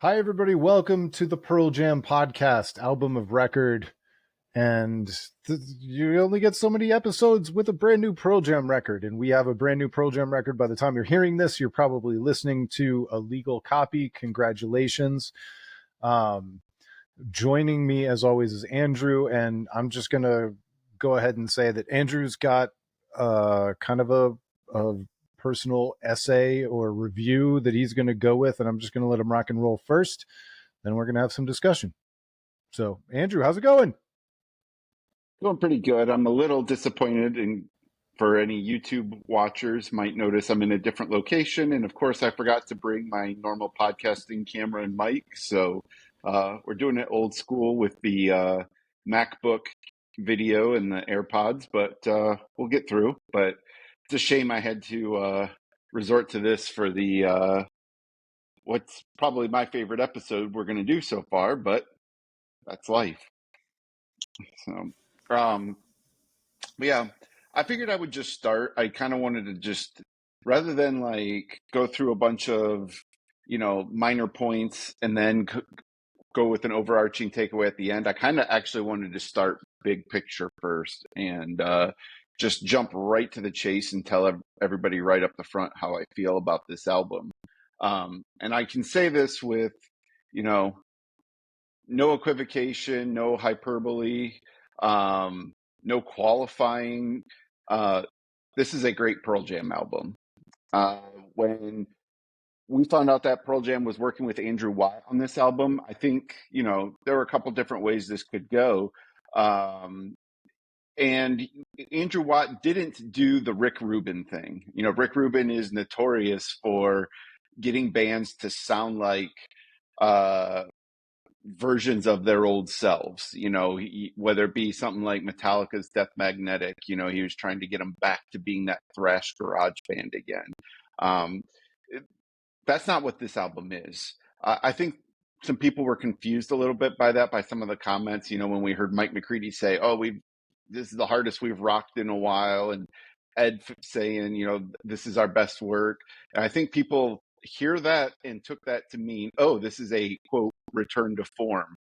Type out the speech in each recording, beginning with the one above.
Hi, everybody. Welcome to the Pearl Jam podcast, album of record. And you only get so many episodes with a brand new Pearl Jam record. And we have a brand new Pearl Jam record. By the time you're hearing this, you're probably listening to a legal copy. Congratulations. Joining me, as always, is Andrew. And I'm just going to go ahead and say that Andrew's got kind of a personal essay or review that he's going to go with, and I'm just going to let him rock and roll first. Then we're going to have some discussion. So, Andrew, how's it going? Going pretty good. I'm a little disappointed, and for any YouTube watchers might notice I'm in a different location. And of course, I forgot to bring my normal podcasting camera and mic. So we're doing it old school with the MacBook video and the AirPods, but we'll get through. But it's a shame I had to resort to this for the what's probably my favorite episode we're going to do so far, but that's life. So, but yeah, I figured I would just start. I kind of wanted to just, rather than like go through a bunch of, minor points and then go with an overarching takeaway at the end, I kind of actually wanted to start big picture first and just jump right to the chase and tell everybody right up the front how I feel about this album. And I can say this with, no equivocation, no hyperbole, no qualifying. This is a great Pearl Jam album. When we found out that Pearl Jam was working with Andrew Watt on this album, I think, there were a couple different ways this could go. And Andrew Watt didn't do the Rick Rubin thing. Rick Rubin is notorious for getting bands to sound like versions of their old selves, whether it be something like Metallica's Death Magnetic, he was trying to get them back to being that thrash garage band again. That's not what this album is. I think some people were confused a little bit by that, by some of the comments, when we heard Mike McCready say, this is the hardest we've rocked in a while. And Ed saying, this is our best work. And I think people hear that and took that to mean, this is a quote return to form.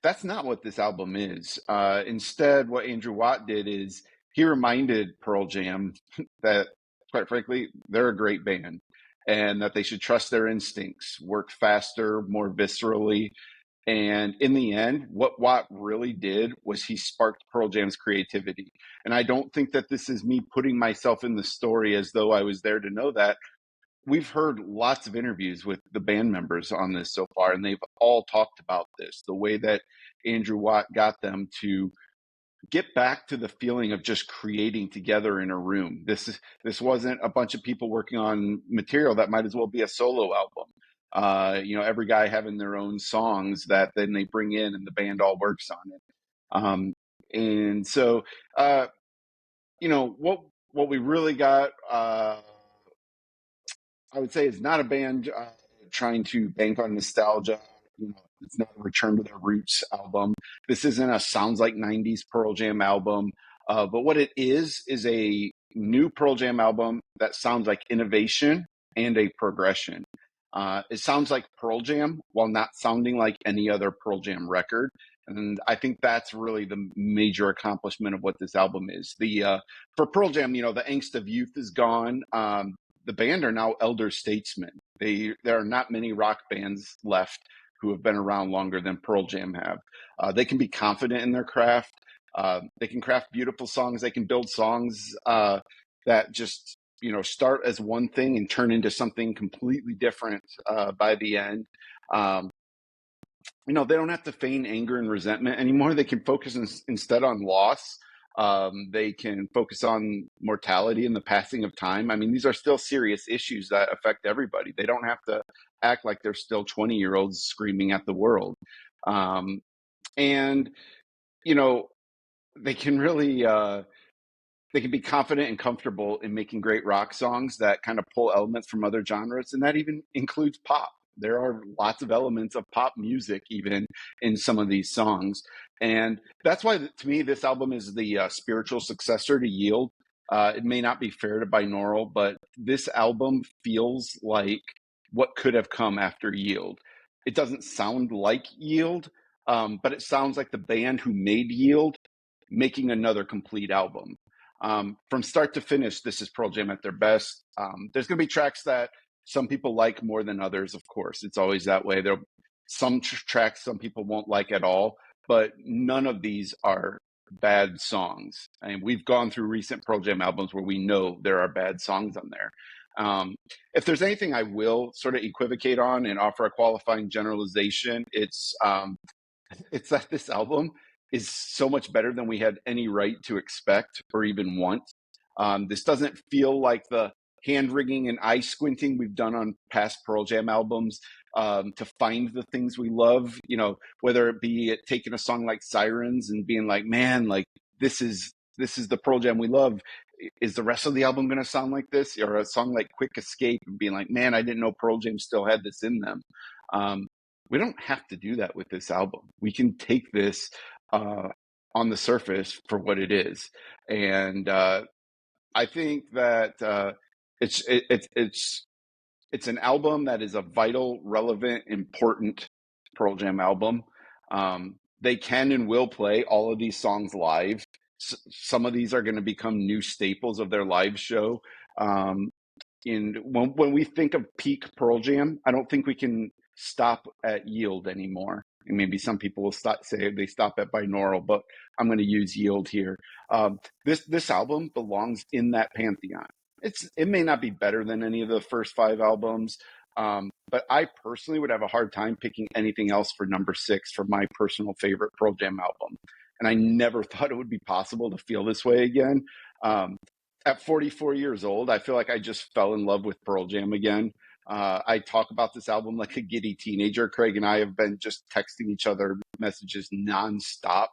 That's not what this album is. Instead, what Andrew Watt did is he reminded Pearl Jam that, quite frankly, they're a great band and that they should trust their instincts, work faster, more viscerally. And in the end, what Watt really did was he sparked Pearl Jam's creativity. And I don't think that this is me putting myself in the story as though I was there to know that. We've heard lots of interviews with the band members on this so far, and they've all talked about this, the way that Andrew Watt got them to get back to the feeling of just creating together in a room. This wasn't a bunch of people working on material that might as well be a solo album. Every guy having their own songs that then they bring in and the band all works on it. And so, what we really got, I would say, is not a band trying to bank on nostalgia. It's not a return to their roots album. This isn't a sounds like 90s Pearl Jam album. But what it is a new Pearl Jam album that sounds like innovation and a progression. It sounds like Pearl Jam while not sounding like any other Pearl Jam record. And I think that's really the major accomplishment of what this album is. For Pearl Jam, the angst of youth is gone. The band are now elder statesmen. There are not many rock bands left who have been around longer than Pearl Jam have. They can be confident in their craft. They can craft beautiful songs. They can build songs that just, start as one thing and turn into something completely different by the end. They don't have to feign anger and resentment anymore. They can focus instead on loss. They can focus on mortality and the passing of time. I mean, these are still serious issues that affect everybody. They don't have to act like they're still 20-year-olds screaming at the world. And, they can really, they can be confident and comfortable in making great rock songs that kind of pull elements from other genres. And that even includes pop. There are lots of elements of pop music even in some of these songs. And that's why, to me, this album is the spiritual successor to Yield. It may not be fair to binaural, but this album feels like what could have come after Yield. It doesn't sound like Yield, but it sounds like the band who made Yield making another complete album. From start to finish, this is Pearl Jam at their best. There's going to be tracks that some people like more than others, of course. It's always that way. There some tracks some people won't like at all, but none of these are bad songs. And we've gone through recent Pearl Jam albums where we know there are bad songs on there. If there's anything I will sort of equivocate on and offer a qualifying generalization, it's that this album is so much better than we had any right to expect or even want. This doesn't feel like the hand wringing and eye squinting we've done on past Pearl Jam albums to find the things we love. You know, whether it be taking a song like Sirens and being like, man, like this is the Pearl Jam we love. Is the rest of the album going to sound like this? Or a song like Quick Escape and being like, man, I didn't know Pearl Jam still had this in them. We don't have to do that with this album. We can take this on the surface for what it is. And I think that it's an album that is a vital, relevant, important Pearl Jam album. They can and will play all of these songs live. Some of these are going to become new staples of their live show. When we think of peak Pearl Jam, I don't think we can stop at Yield anymore. And maybe some people will say they stop at binaural, but I'm going to use Yield here. This album belongs in that pantheon. It may not be better than any of the first 5 albums, but I personally would have a hard time picking anything else for number 6 for my personal favorite Pearl Jam album. And I never thought it would be possible to feel this way again. At 44 years old, I feel like I just fell in love with Pearl Jam again. I talk about this album like a giddy teenager. Craig and I have been just texting each other messages nonstop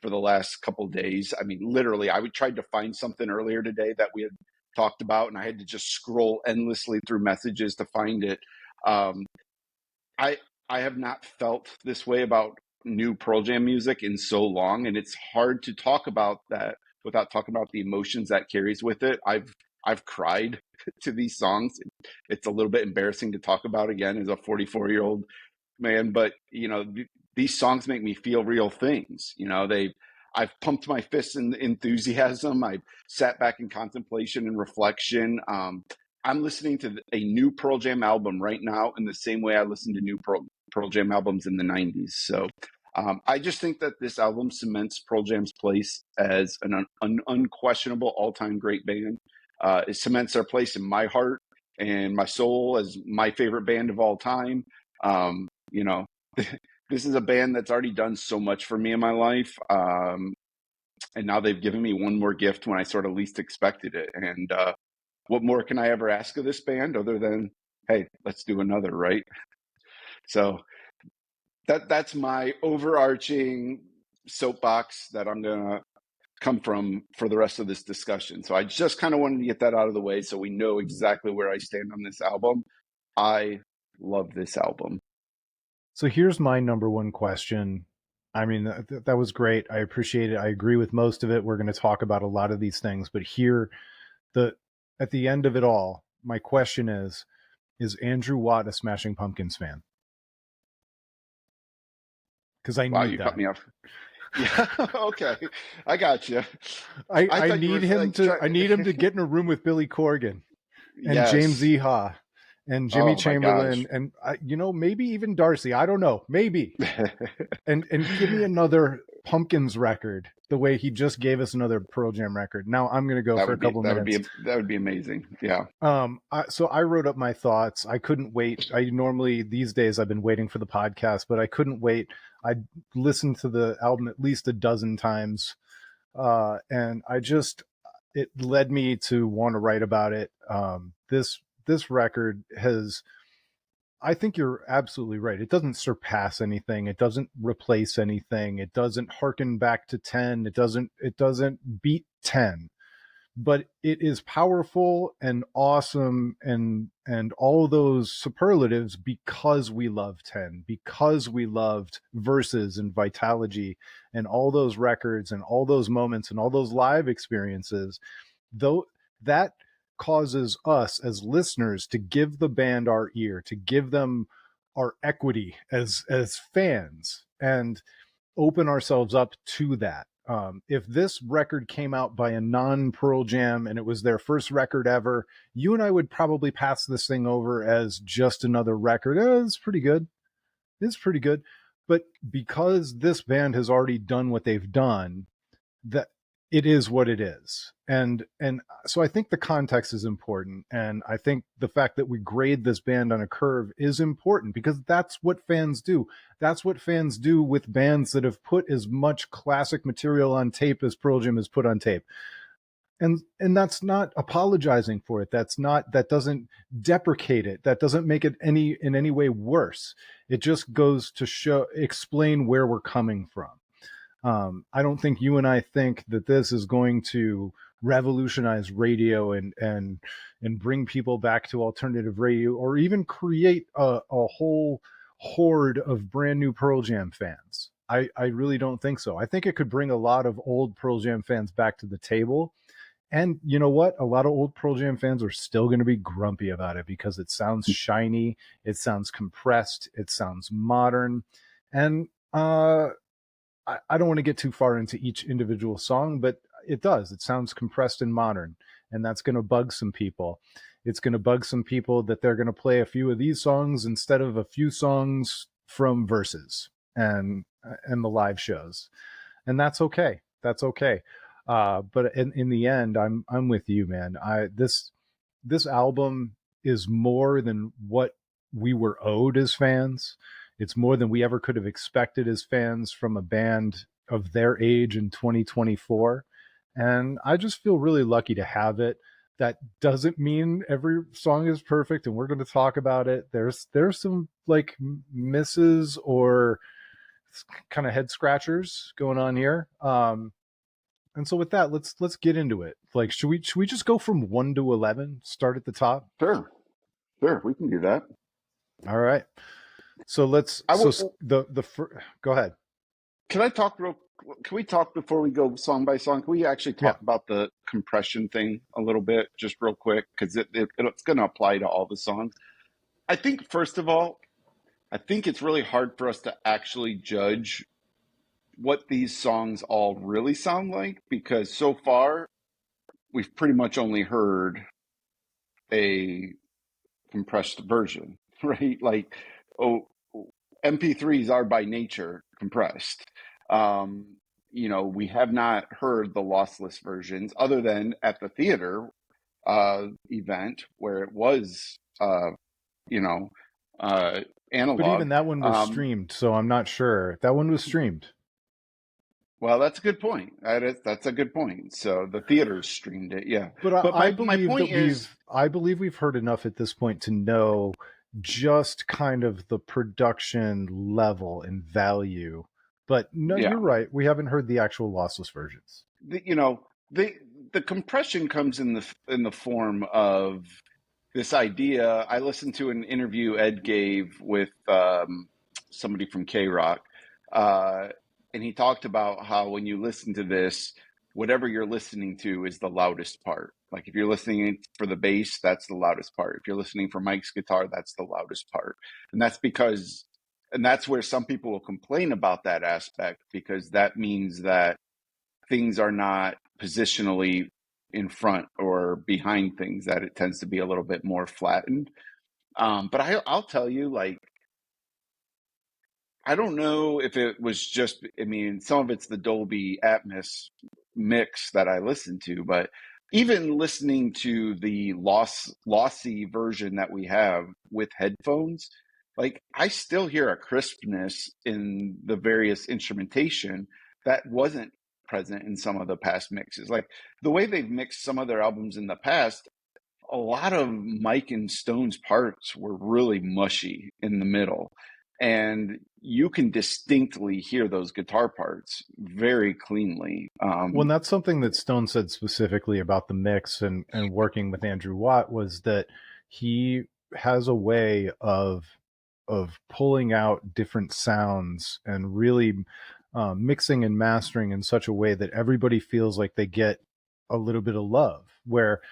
for the last couple of days. I mean, literally, I tried to find something earlier today that we had talked about, and I had to just scroll endlessly through messages to find it. I have not felt this way about new Pearl Jam music in so long, and it's hard to talk about that without talking about the emotions that carries with it. I've cried to these songs. It's a little bit embarrassing to talk about again as a 44-year-old man, but you know, these songs make me feel real things. You know, I've pumped my fists in enthusiasm. I've sat back in contemplation and reflection. I'm listening to a new Pearl Jam album right now in the same way I listened to new Pearl Jam albums in the 90s. So I just think that this album cements Pearl Jam's place as an unquestionable all-time great band. It cements their place in my heart and my soul as my favorite band of all time. You know, this is a band that's already done so much for me in my life. And now they've given me one more gift when I sort of least expected it. And what more can I ever ask of this band other than, hey, let's do another, right? So that's my overarching soapbox that I'm going to come from for the rest of this discussion. So I just kind of wanted to get that out of the way so we know exactly where I stand on this album. I love this album. So here's my number one question. I mean, that was great. I appreciate it. I agree with most of it. We're going to talk about a lot of these things, but here, at the end of it all, my question is Andrew Watt a Smashing Pumpkins fan? Because I need you that. Cut me off. Yeah, okay, I got you. I need him I need him to get in a room with Billy Corgan and yes. James Iha and Jimmy Chamberlain and maybe even Darcy. I don't know, maybe. and give me another Pumpkins record the way he just gave us another Pearl Jam record. Now I'm going to go for a couple minutes. That would be amazing. Yeah. So I wrote up my thoughts. I couldn't wait. I normally these days I've been waiting for the podcast, but I couldn't wait. I listened to the album at least a dozen times, and it led me to want to write about it. This record has, I think you're absolutely right. It doesn't surpass anything. It doesn't replace anything. It doesn't harken back to 10. It doesn't beat 10. But it is powerful and awesome and all those superlatives because we love 10, because we loved Verses and Vitalogy and all those records and all those moments and all those live experiences. Though that causes us as listeners to give the band our ear, to give them our equity as fans, and open ourselves up to that. If this record came out by a non Pearl Jam and it was their first record ever, you and I would probably pass this thing over as just another record. It's pretty good. It's pretty good. But because this band has already done what they've done, that it is what it is. And so I think the context is important, and I think the fact that we grade this band on a curve is important, because that's what fans do. That's what fans do with bands that have put as much classic material on tape as Pearl Jam has put on tape. And that's not apologizing for it. That doesn't deprecate it. That doesn't make it in any way worse. It just goes to explain where we're coming from. I don't think you and I think that this is going to revolutionize radio and bring people back to alternative radio, or even create a whole horde of brand new Pearl Jam fans. I really don't think so. I think it could bring a lot of old Pearl Jam fans back to the table. And you know what? A lot of old Pearl Jam fans are still going to be grumpy about it, because it sounds shiny, it sounds compressed, it sounds modern. And I don't want to get too far into each individual song, but it does. It sounds compressed and modern, and that's going to bug some people. It's going to bug some people that they're going to play a few of these songs instead of a few songs from Versus and the live shows, and that's okay. That's okay. But in the end, I'm with you, man. This album is more than what we were owed as fans. It's more than we ever could have expected as fans from a band of their age in 2024. And I just feel really lucky to have it. That doesn't mean every song is perfect, and we're going to talk about it. There's some like misses or kind of head scratchers going on here. And so with that, let's get into it. Like, should we just go from 1 to 11? Start at the top. Sure, sure, we can do that. All right. So let's. I So will. go ahead. Can I talk real? Can we talk before we go song by song? Can we actually Yeah. talk about the compression thing a little bit, just real quick, because it's going to apply to all the songs. I think first of all, I think it's really hard for us to actually judge what these songs all really sound like, because so far we've pretty much only heard a compressed version, right? Like, oh, MP3s are by nature compressed. Um, we have not heard the lossless versions other than at the theater event where it was, you know, uh, But even analog. that one was Um, streamed, so I'm not sure. That one was streamed. well, that's a good point. That's a good point. So the theaters streamed it, yeah. But But my point is, I believe we've heard enough at this point to know just kind of the production level and value. But no, yeah. you're right. We haven't heard the actual lossless versions. The compression comes in the form of this idea. I listened to an interview Ed gave with somebody from K Rock, uh, and he talked about how when you listen to this, whatever you're listening to is the loudest part. Like if you're listening for the bass, that's the loudest part. If you're listening for Mike's guitar, that's the loudest part, and that's where some people will complain about that aspect, because that means that things are not positionally in front or behind things, that it tends to be a little bit more flattened. But I'll tell you, like, I don't know if it was just, I mean, some of it's the Dolby Atmos mix that I listened to, but even listening to the lossy version that we have with headphones, like I still hear a crispness in the various instrumentation that wasn't present in some of the past mixes. Like the way they've mixed some of their albums in the past, a lot of Mike and Stone's parts were really mushy in the middle. And you can distinctly hear those guitar parts very cleanly. Well, and that's something that Stone said specifically about the mix and working with Andrew Watt, was that he has a way of pulling out different sounds and really mixing and mastering in such a way that everybody feels like they get a little bit of love. Where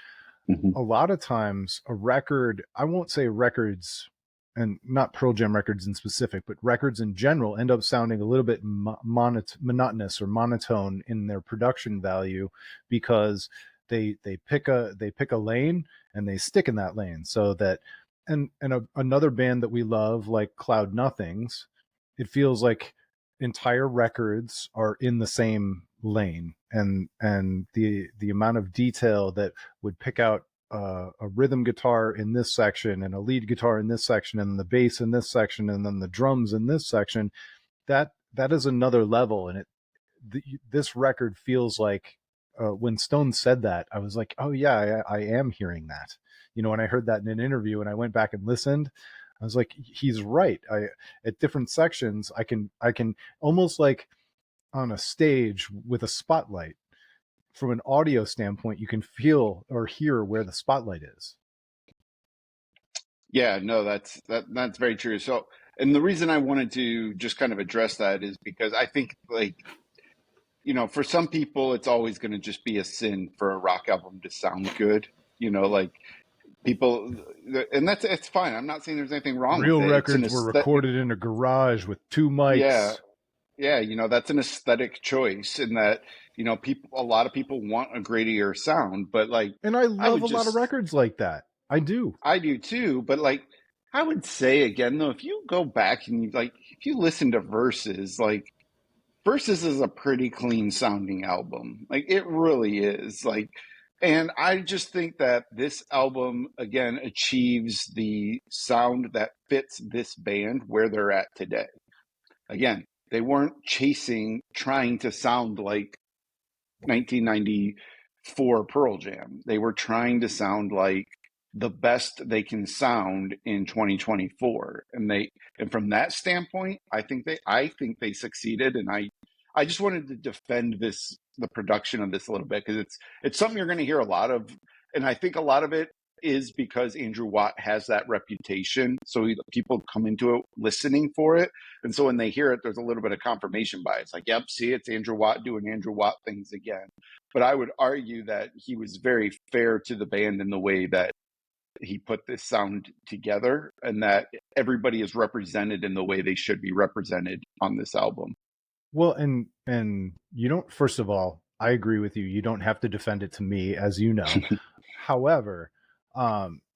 Hmm. a lot of times a record, I won't say records and not Pearl Jam records in specific, but records in general end up sounding a little bit monotonous or monotone in their production value because they pick a lane and they stick in that lane so that another band that we love like Cloud Nothings, it feels like entire records are in the same lane, and the amount of detail that would pick out a rhythm guitar in this section and a lead guitar in this section and the bass in this section and then the drums in this section, that is another level. And this record feels like, when Stone said that, I was like, oh yeah, I am hearing that. When I heard that in an interview and I went back and listened, I was like, he's right. At different sections, I can almost like on a stage with a spotlight, from an audio standpoint, you can feel or hear where the spotlight is. Yeah, no, that's very true. So, and the reason I wanted to just kind of address that is because I think, like, for some people, it's always going to just be a sin for a rock album to sound good. Like people, and that's it's fine. I'm not saying there's anything wrong with Real it. It's an records were aesthetic. recorded in a garage with two Yeah, mics. yeah, that's an aesthetic choice in that, people, a lot of people want a grittier sound, but like, And I I love would a lot of just, records like that. I do. I do too, but like, I would say again, though, if you go back and if you listen to Verses, like, Versus is a pretty clean sounding album. Like it really is. Like, and I just think that this album again achieves the sound that fits this band where they're at today. Again, they weren't trying to sound like 1994 Pearl Jam. They were trying to sound like the best they can sound in 2024, and from that standpoint, I think they succeeded, and I just wanted to defend the production of this a little bit because it's something you're going to hear a lot of, and I think a lot of it is because Andrew Watt has that reputation, so people come into it listening for it, and so when they hear it, there's a little bit of confirmation bias. Like, yep, see, it's Andrew Watt doing Andrew Watt things again. But I would argue that he was very fair to the band in the way that he put this sound together, and that everybody is represented in the way they should be represented on this album. Well, and you don't. First of all, I agree with you. You don't have to defend it to me, as you know. However,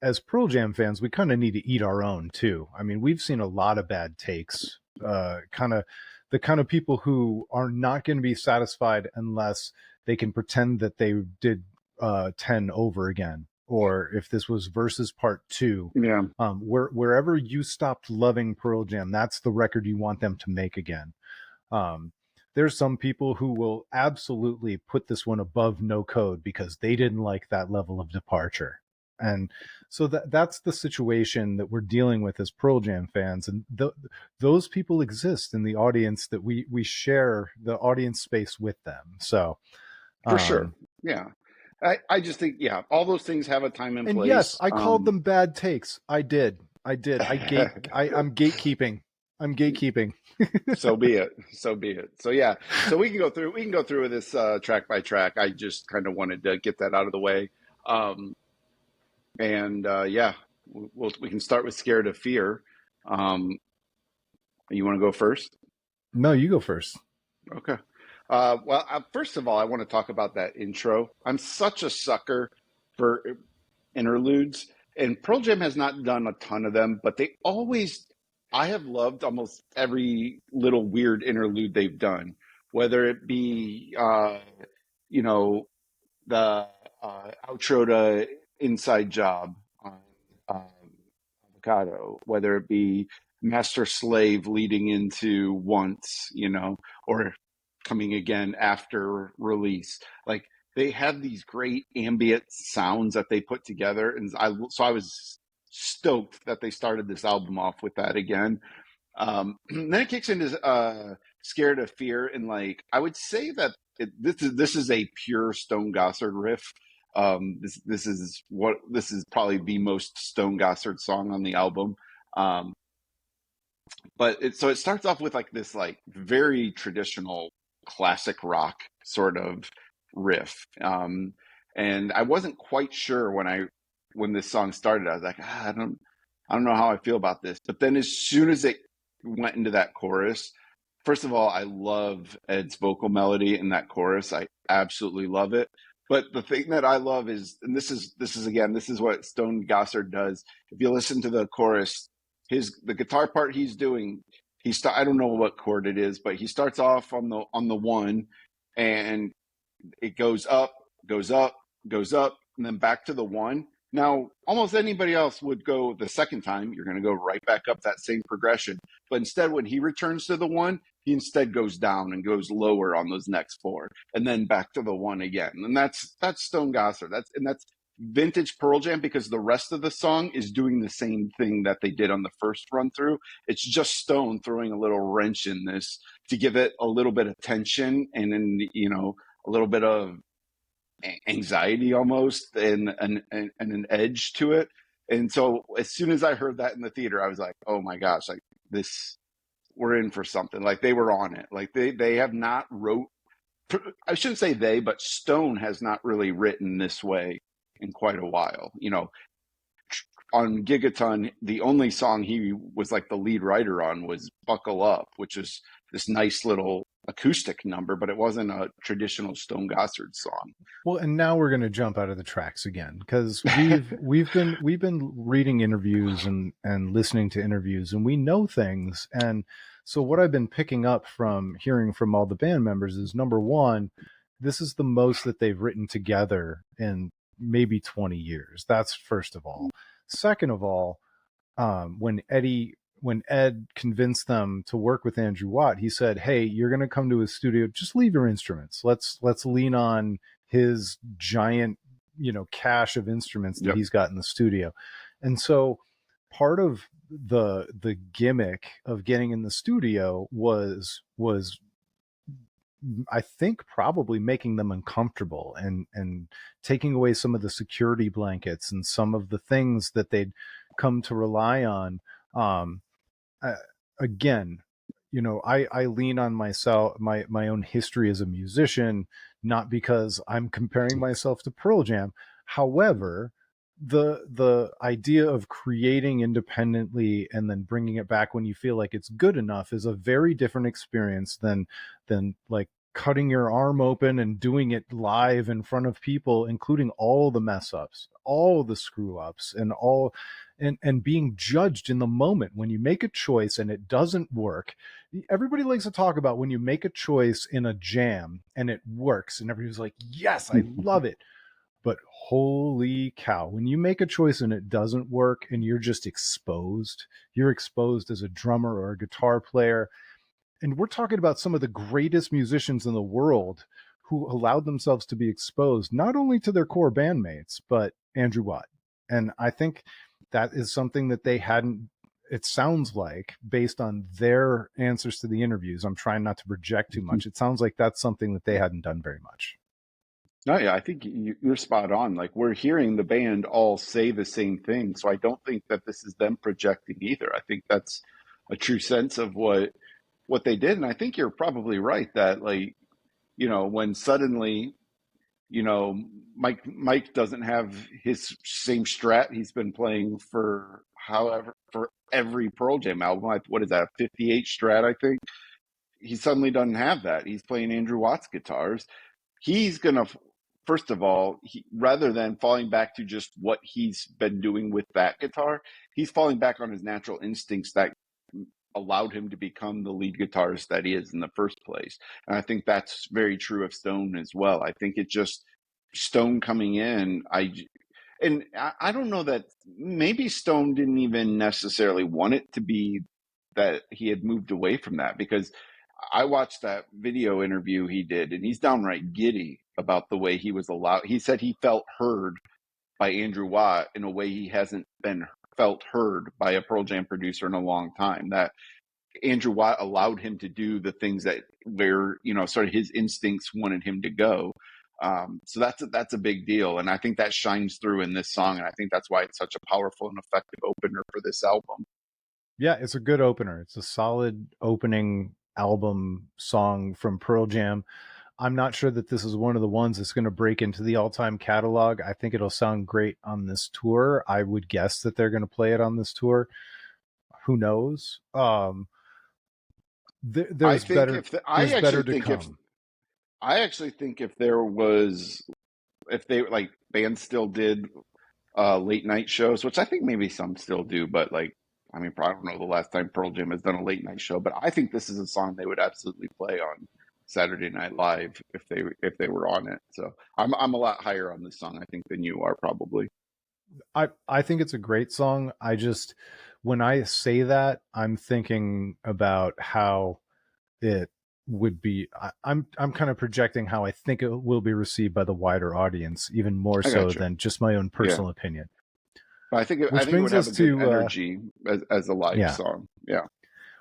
as Pearl Jam fans, we kind of need to eat our own too. I mean, we've seen a lot of bad takes. Kind of the kind of people who are not going to be satisfied unless they can pretend that they did 10 over again, or if this was Versus Part Two. Yeah, Wherever you stopped loving Pearl Jam, that's the record you want them to make again. Um, there's some people who will absolutely put this one above No Code because they didn't like that level of departure. And so that's the situation that we're dealing with as Pearl Jam fans. And those people exist in the audience that we share the audience space with them. So, for sure. um, Yeah. I just think, yeah, all those things have a time and and yes, place. I called them bad takes. I did. I did. I'm gatekeeping. I'm gatekeeping. So be it. So be it. So yeah. So we can go through this track by track. I just kind of wanted to get that out of the way. Um, and yeah, we can start with Scared of Fear. Um, you want to go first? No, you go first. Okay. Well, first of all, I want to talk about that intro. I'm such a sucker for interludes, and Pearl Jam has not done a ton of them, but I have loved almost every little weird interlude they've done, whether it be, you know, the outro to Inside Job on Avocado, whether it be Master Slave leading into Once, or coming again after release. Like they have these great ambient sounds that they put together, and I was stoked that they started this album off with that again. Then it kicks into Scared of Fear, and like I would say that this is a pure Stone Gossard riff. This is probably the most Stone Gossard song on the album. Um, but it starts off with like this like very traditional classic rock sort of riff. And I wasn't quite sure when this song started. I was like, I don't know how I feel about this. But then as soon as it went into that chorus, first of all, I love Ed's vocal melody in that chorus. I absolutely love it. But the thing that I love is, and this is what Stone Gossard does. If you listen to the chorus, the guitar part he's doing, I don't know what chord it is, but he starts off on the one, and it goes up, goes up, goes up, and then back to the one. Now, almost anybody else would go the second time, you're going to go right back up that same progression. But instead, when he returns to the one, he instead goes down and goes lower on those next four, and then back to the one again. And that's Stone Gossard. That's vintage Pearl Jam, because the rest of the song is doing the same thing that they did on the first run through. It's just Stone throwing a little wrench in this to give it a little bit of tension, and then, a little bit of anxiety almost, and an edge to it. And so as soon as I heard that in the theater, I was like, oh my gosh, like this, we're in for something. Like they were on it. Like they have not wrote, I shouldn't say they, but Stone has not really written this way in quite a while. On Gigaton, the only song he was like the lead writer on was Buckle Up, which is this nice little acoustic number, but it wasn't a traditional Stone Gossard song. Well, and now we're going to jump out of the tracks again, because we've been reading interviews and listening to interviews, and we know things. And so what I've been picking up from hearing from all the band members is, number one, this is the most that they've written together in maybe 20 years. That's first of all. Second of all, when Ed convinced them to work with Andrew Watt, he said, "Hey, you're going to come to his studio. Just leave your instruments. Let's lean on his giant, cache of instruments that Yep. he's got in the studio." And so part of the gimmick of getting in the studio was I think probably making them uncomfortable, and taking away some of the security blankets and some of the things that they'd come to rely on. Um, Again, I lean on my own history as a musician, not because I'm comparing myself to Pearl Jam. However, the idea of creating independently and then bringing it back when you feel like it's good enough is a very different experience than like cutting your arm open and doing it live in front of people, including all the mess ups, all the screw ups, and being judged in the moment when you make a choice and it doesn't work. Everybody likes to talk about when you make a choice in a jam and it works, and everybody's like, yes, I love it. But holy cow, when you make a choice and it doesn't work and you're just exposed, you're exposed as a drummer or a guitar player. And we're talking about some of the greatest musicians in the world who allowed themselves to be exposed, not only to their core bandmates, but Andrew Watt. And I think that is something that they hadn't, it sounds like, based on their answers to the interviews. I'm trying not to project too much. It sounds like that's something that they hadn't done very much. No, yeah, I think you're spot on. Like we're hearing the band all say the same thing, so I don't think that this is them projecting either. I think that's a true sense of what they did, and I think you're probably right that, like, when suddenly, you know Mike doesn't have his same strat he's been playing for every Pearl Jam album. What is that, a 58 strat? I think he suddenly doesn't have that. He's playing Andrew Watt's guitars. He's gonna, first of all, rather than falling back to just what he's been doing with that guitar, he's falling back on his natural instincts that allowed him to become the lead guitarist that he is in the first place. And I think that's very true of Stone as well. I think it just, Stone coming in, I don't know that maybe Stone didn't even necessarily want it to be that he had moved away from that, because I watched that video interview he did, and he's downright giddy about the way he was allowed. He said he felt heard by Andrew Watt in a way he hasn't been felt heard by a Pearl Jam producer in a long time. That Andrew Watt allowed him to do the things that where, sort of his instincts wanted him to go. So that's a big deal, and I think that shines through in this song, and I think that's why it's such a powerful and effective opener for this album. Yeah, it's a good opener. It's a solid opening album song from Pearl Jam. I'm not sure that this is one of the ones that's going to break into the all-time catalog. I think it'll sound great on this tour. I would guess that they're going to play it on this tour. Who knows? I There's think better. if the, There's better to come. I actually think if there was, if they like bands still did late night shows, which I think maybe some still do, but like, I mean, I don't know the last time Pearl Jam has done a late night show, but I think this is a song they would absolutely play on Saturday Night Live if they were on it. So I'm a lot higher on this song, I think, than you are probably. I think it's a great song. I just when I say that, I'm thinking about how it would be. I'm kind of projecting how I think it will be received by the wider audience, even more I so got you. than just my own Yeah, personal opinion. but I Which think it brings would have us a good to energy as a live yeah, song. Yeah.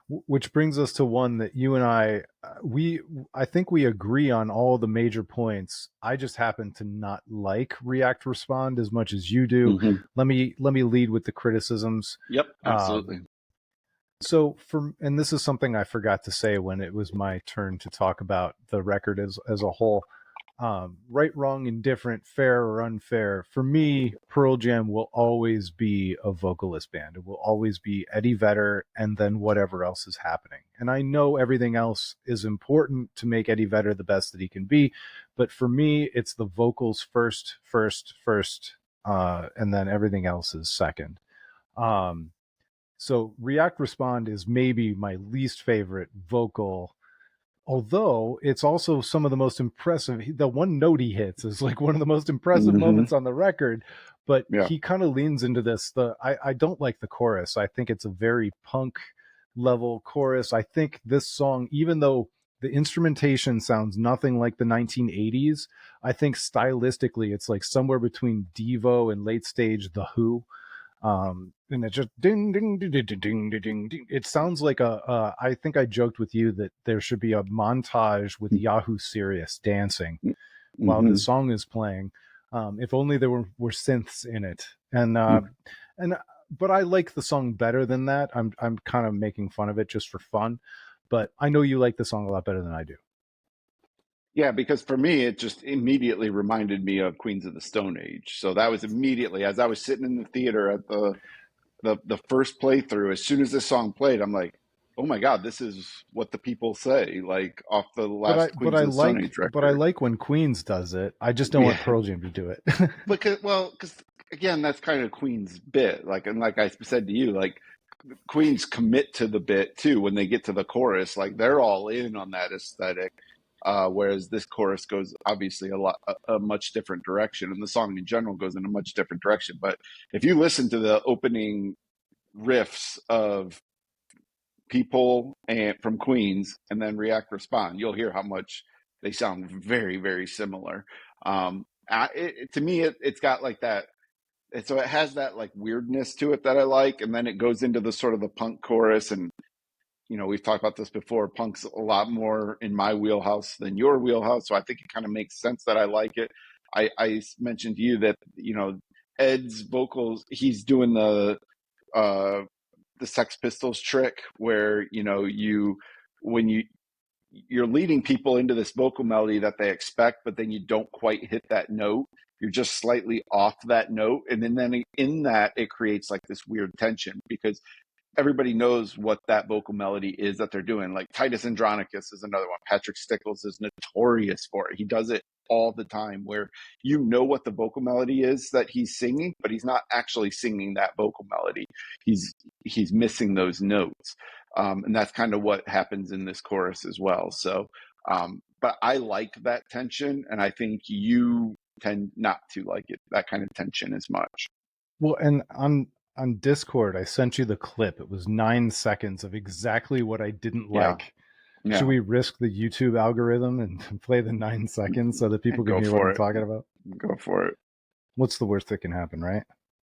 which brings us to one that you and I think we agree on all the major points. I just happen to not like React Respond as much as you do. Hmm. Let me lead with the criticisms. Yep. Um, Absolutely. and this is something I forgot to say when it was my turn to talk about the record as a whole. Right, wrong, indifferent, fair or unfair. For me, Pearl Jam will always be a vocalist band. It will always be Eddie Vedder and then whatever else is happening. And I know everything else is important to make Eddie Vedder the best that he can be, but for me, it's the vocals first, and then everything else is second. Um, so React Respond is maybe my least favorite vocal, although it's also some of the most impressive. The one note he hits is like one of the most impressive Hmm. moments on the record, but Yeah. he kind of leans into this. I don't like the chorus. I think it's a very punk level chorus. I think this song, even though the instrumentation sounds nothing like the 1980s, I think stylistically it's like somewhere between Devo and late stage The Who. And it just ding ding ding ding ding ding ding ding. It sounds like I think I joked with you that there should be a montage with Yahoo Serious dancing while the Hmm. song is playing. If only there were synths in it. And but I like the song better than that. I'm kind of making fun of it just for fun, but I know you like the song a lot better than I do. Yeah, because for me, it just immediately reminded me of Queens of the Stone Age. So that was immediately as I was sitting in the theater at the first playthrough. As soon as this song played, I'm like, "Oh my God, this is what the people say!" Like off the last Queens of the Stone Age But I record. like when Queens does it. I just don't want Yeah, Pearl Jam to do it. because again, that's kind of Queen's bit. Like, and like I said to you, like Queens commit to the bit too when they get to the chorus. Like they're all in on that aesthetic. Whereas this chorus goes obviously a much different direction, and the song in general goes in a much different direction. But if you listen to the opening riffs of people and from Queens and then React Respond, you'll hear how much they sound very, very similar. To me, it's got like that. So it has that like weirdness to it that I like, and then it goes into the sort of the punk chorus, and we've talked about this before. Punk's a lot more in my wheelhouse than your wheelhouse, so I think it kind of makes sense that I like it. I mentioned to you that Ed's vocals, he's doing uh, the Sex Pistols trick where when you're leading people into this vocal melody that they expect, but then you don't quite hit that note. You're just slightly off that note, and then in that it creates like this weird tension because everybody knows what that vocal melody is that they're doing. Like Titus Andronicus is another one. Patrick Stickles is notorious for it. He does it all the time where you know what the vocal melody is that he's singing, but he's not actually singing that vocal melody. He's missing those notes. And that's kind of what happens in this chorus as well. So, but I like that tension, and I think you tend not to like it, that kind of tension as much. Well, and on Discord, I sent you the clip. It was 9 seconds of exactly what I didn't Yeah. like. Should Yeah. we risk the YouTube algorithm and play the 9 seconds so that people can Go hear what for I'm it. talking about? Go for it. What's the worst that can happen, right?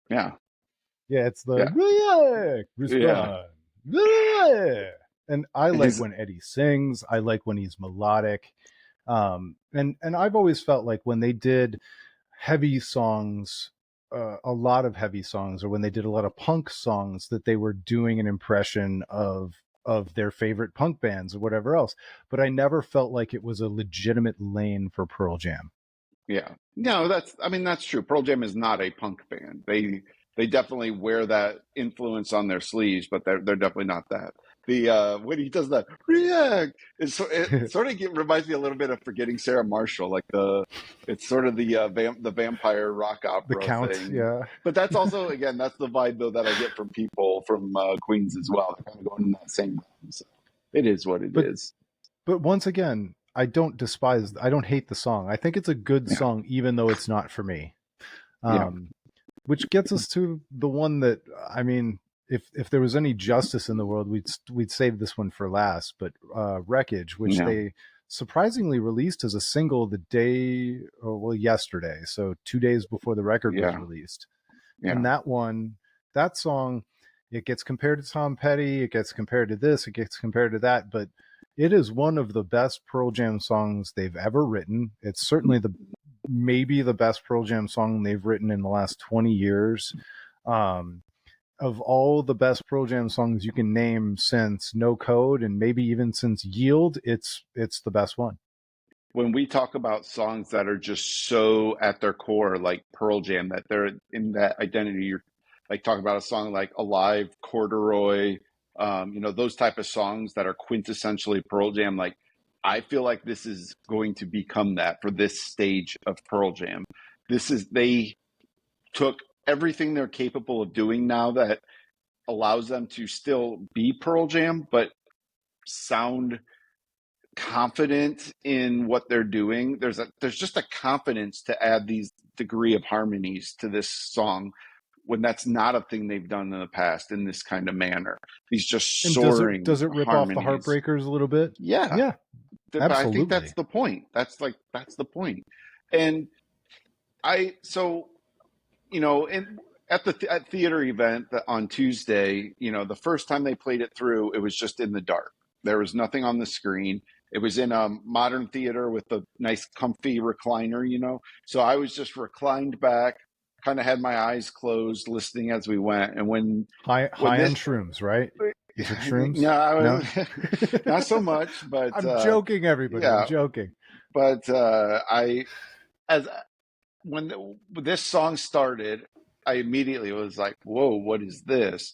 Yeah. Yeah, it's the Yeah. React Yeah. Respond. Yeah. And I like His when Eddie sings. I like when he's melodic. And I've always felt like when they did heavy songs, a lot of heavy songs, or when they did a lot of punk songs, that they were doing an impression of of their favorite punk bands or whatever else. But I never felt like it was a legitimate lane for Pearl Jam. Yeah. No, I mean, that's true. Pearl Jam is not a punk band. They definitely wear that influence on their sleeves, but they're definitely not that. The when he does that react, it sort of reminds me a little bit of Forgetting Sarah Marshall, like it's sort of the the vampire rock The opera Count, thing. yeah. But that's also, again, that's the vibe though that I get from people from Queens as well. They're kind of going in that same realm. So it is what it But is. once again, I don't hate the song. I think it's a good Yeah, song, even though it's not for me. yeah, Um, which gets us to the one that, I mean, if there was any justice in the world, we'd save this one for last. But Wreckage, which yeah, they surprisingly released as a single the day, or well, yesterday, so 2 days before the record was yeah, released. And yeah. that song, it gets compared to Tom Petty, it gets compared to this, it gets compared to that, but it is one of the best Pearl Jam songs they've ever written. It's certainly the maybe the best Pearl Jam song they've written in the last 20 years. Um, of all the best Pearl Jam songs you can name since No Code and maybe even since Yield, it's the best one. When we talk about songs that are just so at their core, like Pearl Jam, that they're in that identity, you're like talking about a song like Alive, Corduroy, those type of songs that are quintessentially Pearl Jam. Like, I feel like this is going to become that for this stage of Pearl Jam. They took everything they're capable of doing now that allows them to still be Pearl Jam, but sound confident in what they're doing. There's just a confidence to add these degree of harmonies to this song when that's not a thing they've done in the past in this kind of manner. These just And soaring does it rip off the harmonies. Heartbreakers a little bit? Yeah, Yeah, but I think that's absolutely. the point. That's the point. And I so and at the at theater event on Tuesday, the first time they played it through, it was just in the dark. There was nothing on the screen. It was in a modern theater with a nice, comfy recliner. So I was just reclined back, kind of had my eyes closed, listening as we went. And when High on this, shrooms, right? You took shrooms? no, I No. was not so much, but I'm joking, everybody. I'm yeah, joking. but I as when this song started, I immediately was like, "Whoa, what is this?"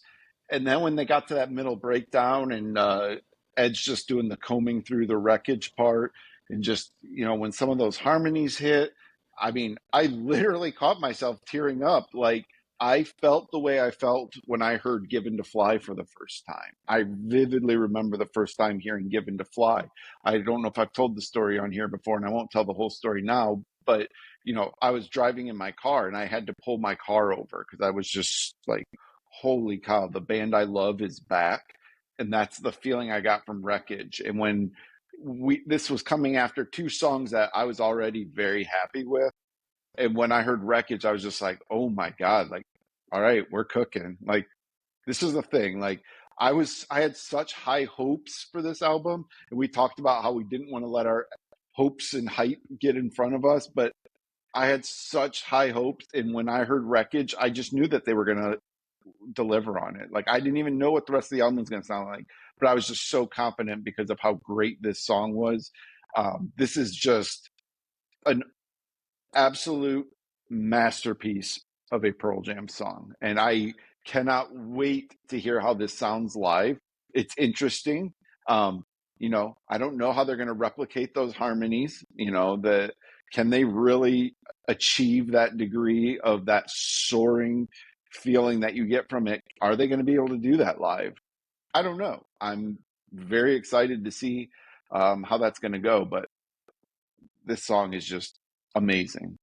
And then when they got to that middle breakdown and Edge just doing the combing through the wreckage part, and just when some of those harmonies hit, I mean, I literally caught myself tearing up. Like, I felt the way I felt when I heard "Given to Fly" for the first time. I vividly remember the first time hearing "Given to Fly." I don't know if I've told the story on here before, and I won't tell the whole story now, but I was driving in my car and I had to pull my car over because I was just like, holy cow, the band I love is back. And that's the feeling I got from Wreckage. And when this was coming after two songs that I was already very happy with. And when I heard Wreckage, I was just like, oh my God, like, all right, we're cooking. Like, this is the thing. Like, I had such high hopes for this album. And we talked about how we didn't want to let our hopes and hype get in front of us. But I had such high hopes, and when I heard Wreckage, I just knew that they were going to deliver on it. Like, I didn't even know what the rest of the album was going to sound like, but I was just so confident because of how great this song was. This is just an absolute masterpiece of a Pearl Jam song, and I cannot wait to hear how this sounds live. It's interesting. Um, I don't know how they're going to replicate those harmonies. Can they really achieve that degree of that soaring feeling that you get from it? Are they going to be able to do that live? I don't know. I'm very excited to see how that's going to go, but this song is just amazing.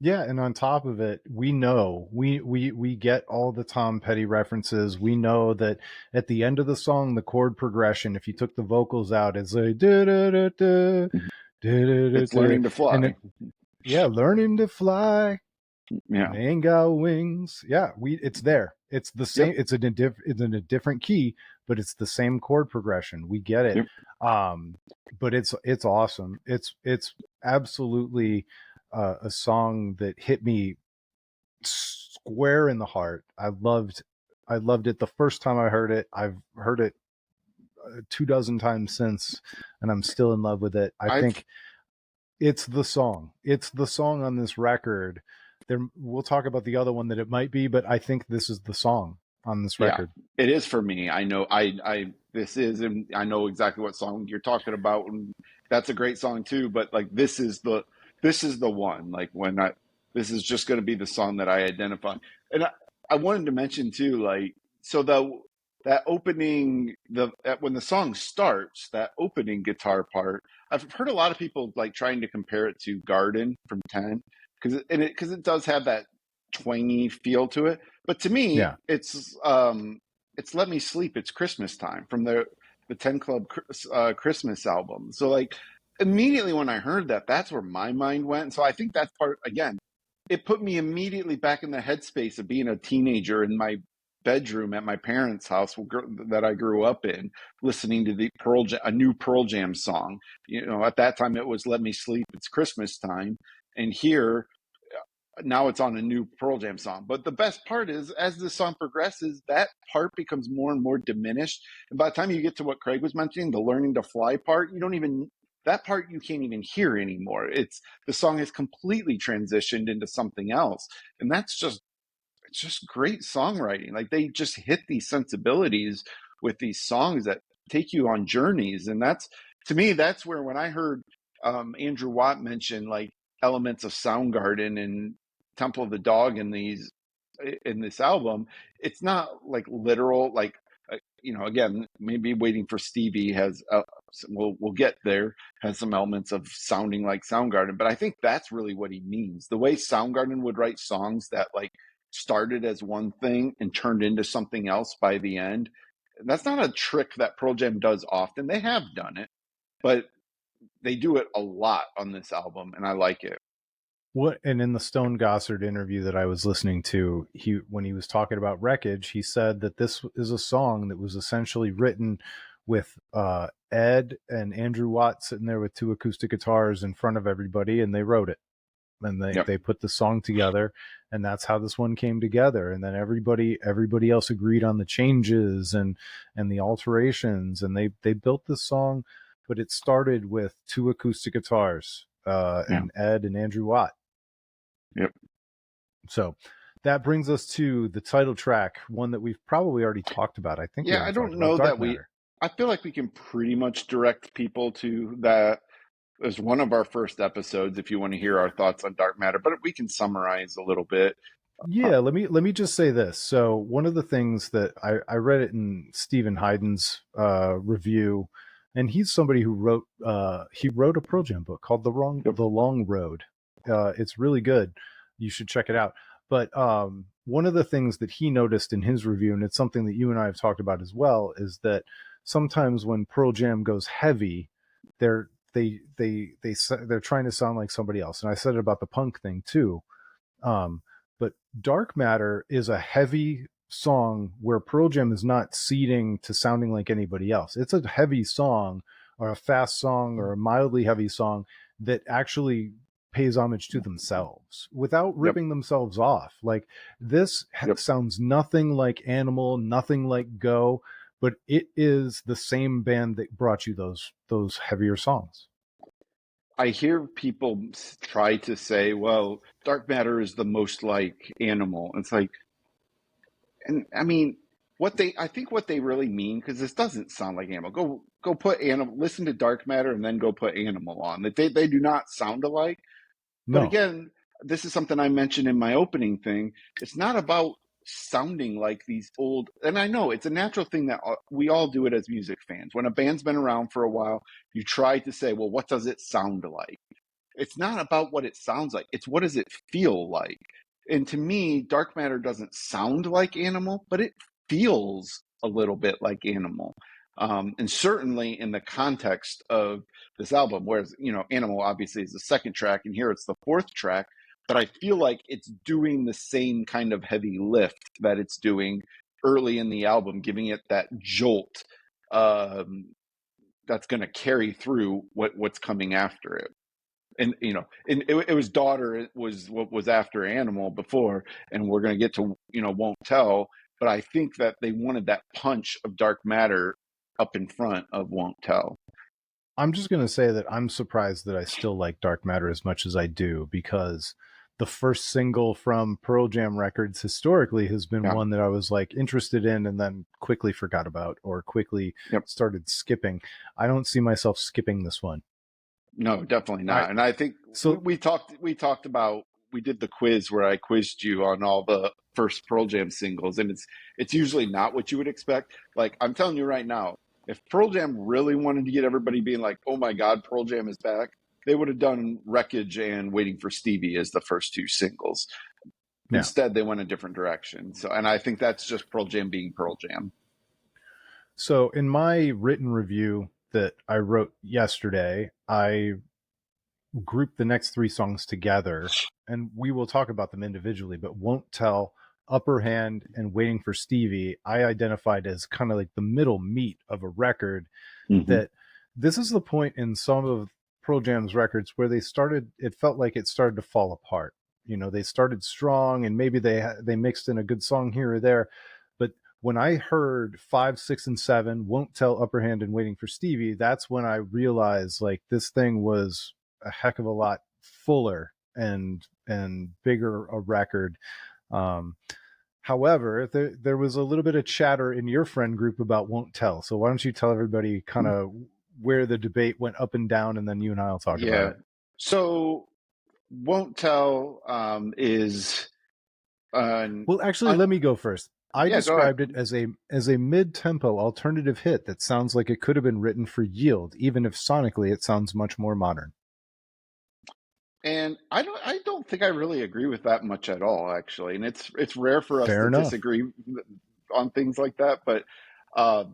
Yeah, and on top of it, we know we get all the Tom Petty references. We know that at the end of the song, the chord progression, if you took the vocals out, it's like da da da da da da It's da, learning to and fly. it, yeah, learning to fly. Yeah. They ain't got wings. Yeah, it's there. It's the same. Yep. It's in a different key, but it's the same chord progression. We get it. Yep. But it's awesome. It's absolutely a song that hit me square in the heart. I loved it the first time I heard it. I've heard it two dozen times since, and I'm still in love with it. I I've think it's the song. It's the song on this record. There, we'll talk about the other one that it might be, but I think this is the song on this Yeah, record. it is for me. I know this is, and I know exactly what song you're talking about, and that's a great song too. But like this is the one. Like when I this is just going to be the song that I identify. And I wanted to mention too, like so that opening when the song starts, that opening guitar part. I've heard a lot of people like trying to compare it to Garden from 10 because it does have that twangy feel to it, but to me, Yeah. it's Let Me Sleep. It's Christmas time from the 10 Club Christmas album. So like immediately when I heard that, that's where my mind went. And so I think that's part again. It put me immediately back in the headspace of being a teenager in my bedroom at my parents' house that I grew up in, listening to a new Pearl Jam song. You know, at that time it was Let Me Sleep. It's Christmas time, and here now it's on a new Pearl Jam song. But the best part is, as the song progresses, that part becomes more and more diminished. And by the time you get to what Craig was mentioning, the learning to fly part, you don't even that part you can't even hear anymore. It's the song has completely transitioned into something else, and that's just it's just great songwriting. Like they just hit these sensibilities with these songs that take you on journeys, and that's to me that's where when I heard Andrew Watt mention like elements of Soundgarden and Temple of the Dog in this album, it's not like literal like again maybe Waiting for Stevie has we'll get there, has some elements of sounding like Soundgarden, but I think that's really what he means. The way Soundgarden would write songs that like started as one thing and turned into something else by the end. That's not a trick that Pearl Jam does often. They have done it, but they do it a lot on this album, and I like it. What and in the Stone Gossard interview that I was listening to, he when he was talking about Wreckage, he said that this is a song that was essentially written with Ed and Andrew Watt sitting there with two acoustic guitars in front of everybody, and they wrote it. And Yep, they put the song together, and that's how this one came together. And then everybody else agreed on the changes and the alterations, and they built this song, but it started with two acoustic guitars, yeah, and Ed and Andrew Watt. yep. So that brings us to the title track, one that we've probably already talked about. I think we Yeah, I already talked don't about know Dark that Matter. I feel like we can pretty much direct people to that as one of our first episodes if you want to hear our thoughts on dark matter, but we can summarize a little bit. Uh, Yeah, let me just say this. So one of the things that I read it in Stephen Hyden's review, and he's somebody who wrote a Pearl Jam book called yep, The Long Road. It's really good. You should check it out. But one of the things that he noticed in his review, and it's something that you and I have talked about as well, is that sometimes when Pearl Jam goes heavy, they're they're trying to sound like somebody else. And I said it about the punk thing too. Um, but Dark Matter is a heavy song where Pearl Jam is not ceding to sounding like anybody else. It's a heavy song or a fast song or a mildly heavy song that actually pays homage to themselves without yep, ripping themselves off. Like this yep. sounds nothing like Animal, nothing like Go, but it is the same band that brought you those heavier songs. I hear people try to say, well, dark matter is the most like animal. It's like, and I mean, I think what they really mean, because this doesn't sound like animal. Go put animal, listen to dark matter and then go put animal on. They do not sound alike. But No, again, this is something I mentioned in my opening thing. It's not about sounding like these old, and I know it's a natural thing that we all do it as music fans. When a band's been around for a while, you try to say, well, what does it sound like? It's not about what it sounds like. It's what does it feel like? And to me, dark matter doesn't sound like animal, but it feels a little bit like animal. And certainly in the context of this album, whereas, Animal obviously is the second track, and here it's the fourth track, but I feel like it's doing the same kind of heavy lift that it's doing early in the album, giving it that jolt that's going to carry through what's coming after it. And and it was Daughter, it was what was after Animal before, and we're going to get to Won't Tell, but I think that they wanted that punch of dark matter up in front of Won't Tell. I'm just going to say that I'm surprised that I still like Dark Matter as much as I do, because the first single from Pearl Jam records historically has been Yeah. one that I was like interested in and then quickly forgot about or quickly Yep. started skipping. I don't see myself skipping this one. No, definitely I not. And I think so we talked about, we did the quiz where I quizzed you on all the first Pearl Jam singles, and it's usually not what you would expect. Like, I'm telling you right now, if Pearl Jam really wanted to get everybody being like, "Oh my God, Pearl Jam is back," they would have done Wreckage and Waiting for Stevie as the first two singles. yeah. Instead, they went a different direction. So, and I think that's just Pearl Jam being Pearl Jam. So in my written review that I wrote yesterday, I group the next three songs together, and we will talk about them individually, but Won't Tell, Upper Hand, and Waiting for Stevie, I identified as kind of like the middle meat of a record. Mm-hmm. That this is the point in some of Pearl Jam's records where it felt like it started to fall apart. They started strong, and maybe they mixed in a good song here or there, but when I heard 5, 6, and 7, Won't Tell, Upper Hand, and Waiting for Stevie, that's when I realized like this thing was a heck of a lot fuller and bigger a record. Um, However, there was a little bit of chatter in your friend group about Won't Tell. So why don't you tell everybody kind of where the debate went up and down, and then you and I'll talk about Yeah. it. So, Won't Tell is an Well, actually, let me go first. I yeah, go ahead. described it as a mid-tempo alternative hit that sounds like it could have been written for Yield, even if sonically it sounds much more modern. And I don't think I really agree with that much at all, actually. And it's rare for us Fair to enough. disagree on things like that, but uh,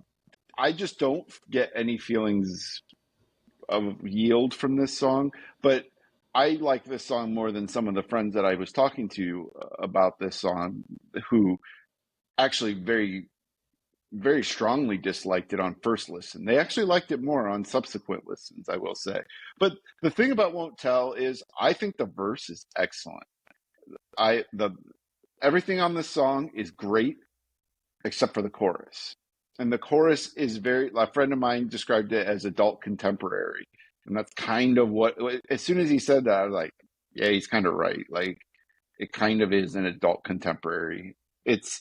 I just don't get any feelings of yield from this song. But I like this song more than some of the friends that I was talking to about this song, who actually very strongly disliked it on first listen. They actually liked it more on subsequent listens, I will say. But the thing about Won't Tell is I think the verse is excellent. I the Everything on this song is great except for the chorus. And the chorus is a friend of mine described it as adult contemporary. And that's kind of what, as soon as he said that, I was like, yeah, he's kind of right. Like, it kind of is an adult contemporary. It's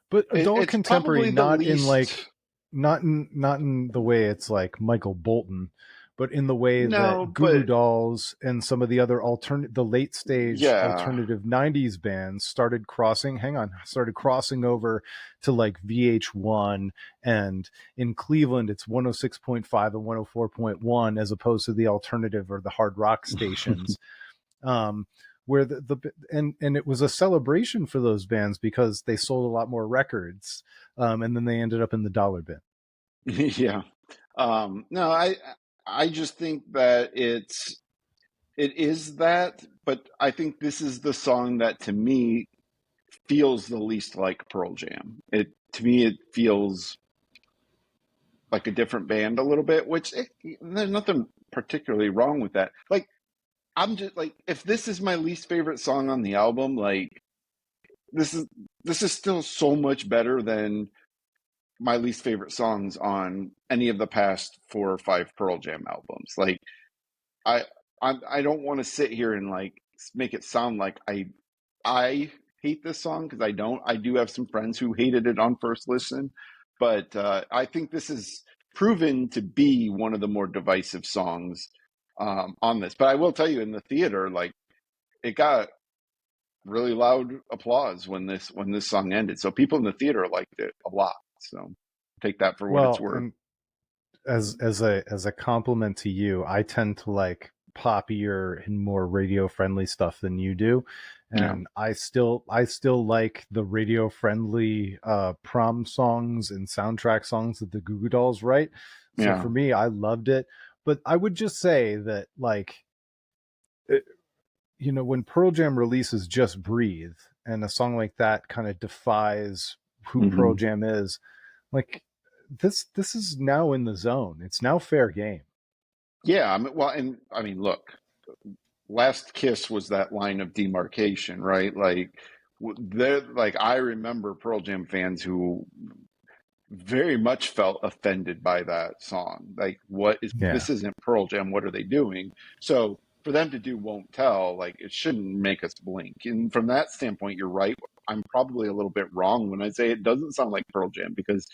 But adult it's contemporary, probably the not in least. like not in the way it's like Michael Bolton, but in the way No, that Goo Goo but Dolls and some of the other the late stage yeah. alternative 90s bands started crossing over to like VH1, and in Cleveland it's 106.5 and 104.1 as opposed to the alternative or the hard rock stations. um, where and it was a celebration for those bands because they sold a lot more records, and then they ended up in the dollar bin. Yeah. No, I just think that it is that, but I think this is the song that to me feels the least like Pearl Jam. It To me it feels like a different band a little bit, which there's nothing particularly wrong with that. Like, I'm just like, if this is my least favorite song on the album, like this is this is still so much better than my least favorite songs on any of the past 4 or 5 Pearl Jam albums. Like, I I don't want to sit here and like make it sound like I hate this song, because I don't. I do have some friends who hated it on first listen, but I think this is proven to be one of the more divisive songs on this. But I will tell you, in the theater, like, it got really loud applause when this song ended. So people in the theater liked it a lot. So take that for what it's Well, worth. and as a compliment to you, I tend to like poppier and more radio friendly stuff than you do, Yeah, and I still like the radio friendly prom songs and soundtrack songs that the Goo Goo Dolls write. So yeah. for me, I loved it. But I would just say that like when Pearl Jam releases Just Breathe, and a song like that kind of defies who Pearl Hmm. Jam is, like this is now in the zone. It's now fair game. Yeah. I mean, well, and I mean, look, Last Kiss was that line of demarcation, right? Like, I remember Pearl Jam fans who very much felt offended by that song. Like, what is Yeah. this? Isn't Pearl Jam? What are they doing? So for them to do "Won't Tell," like, it shouldn't make us blink. And from that standpoint, you're right. I'm probably a little bit wrong when I say it doesn't sound like Pearl Jam, because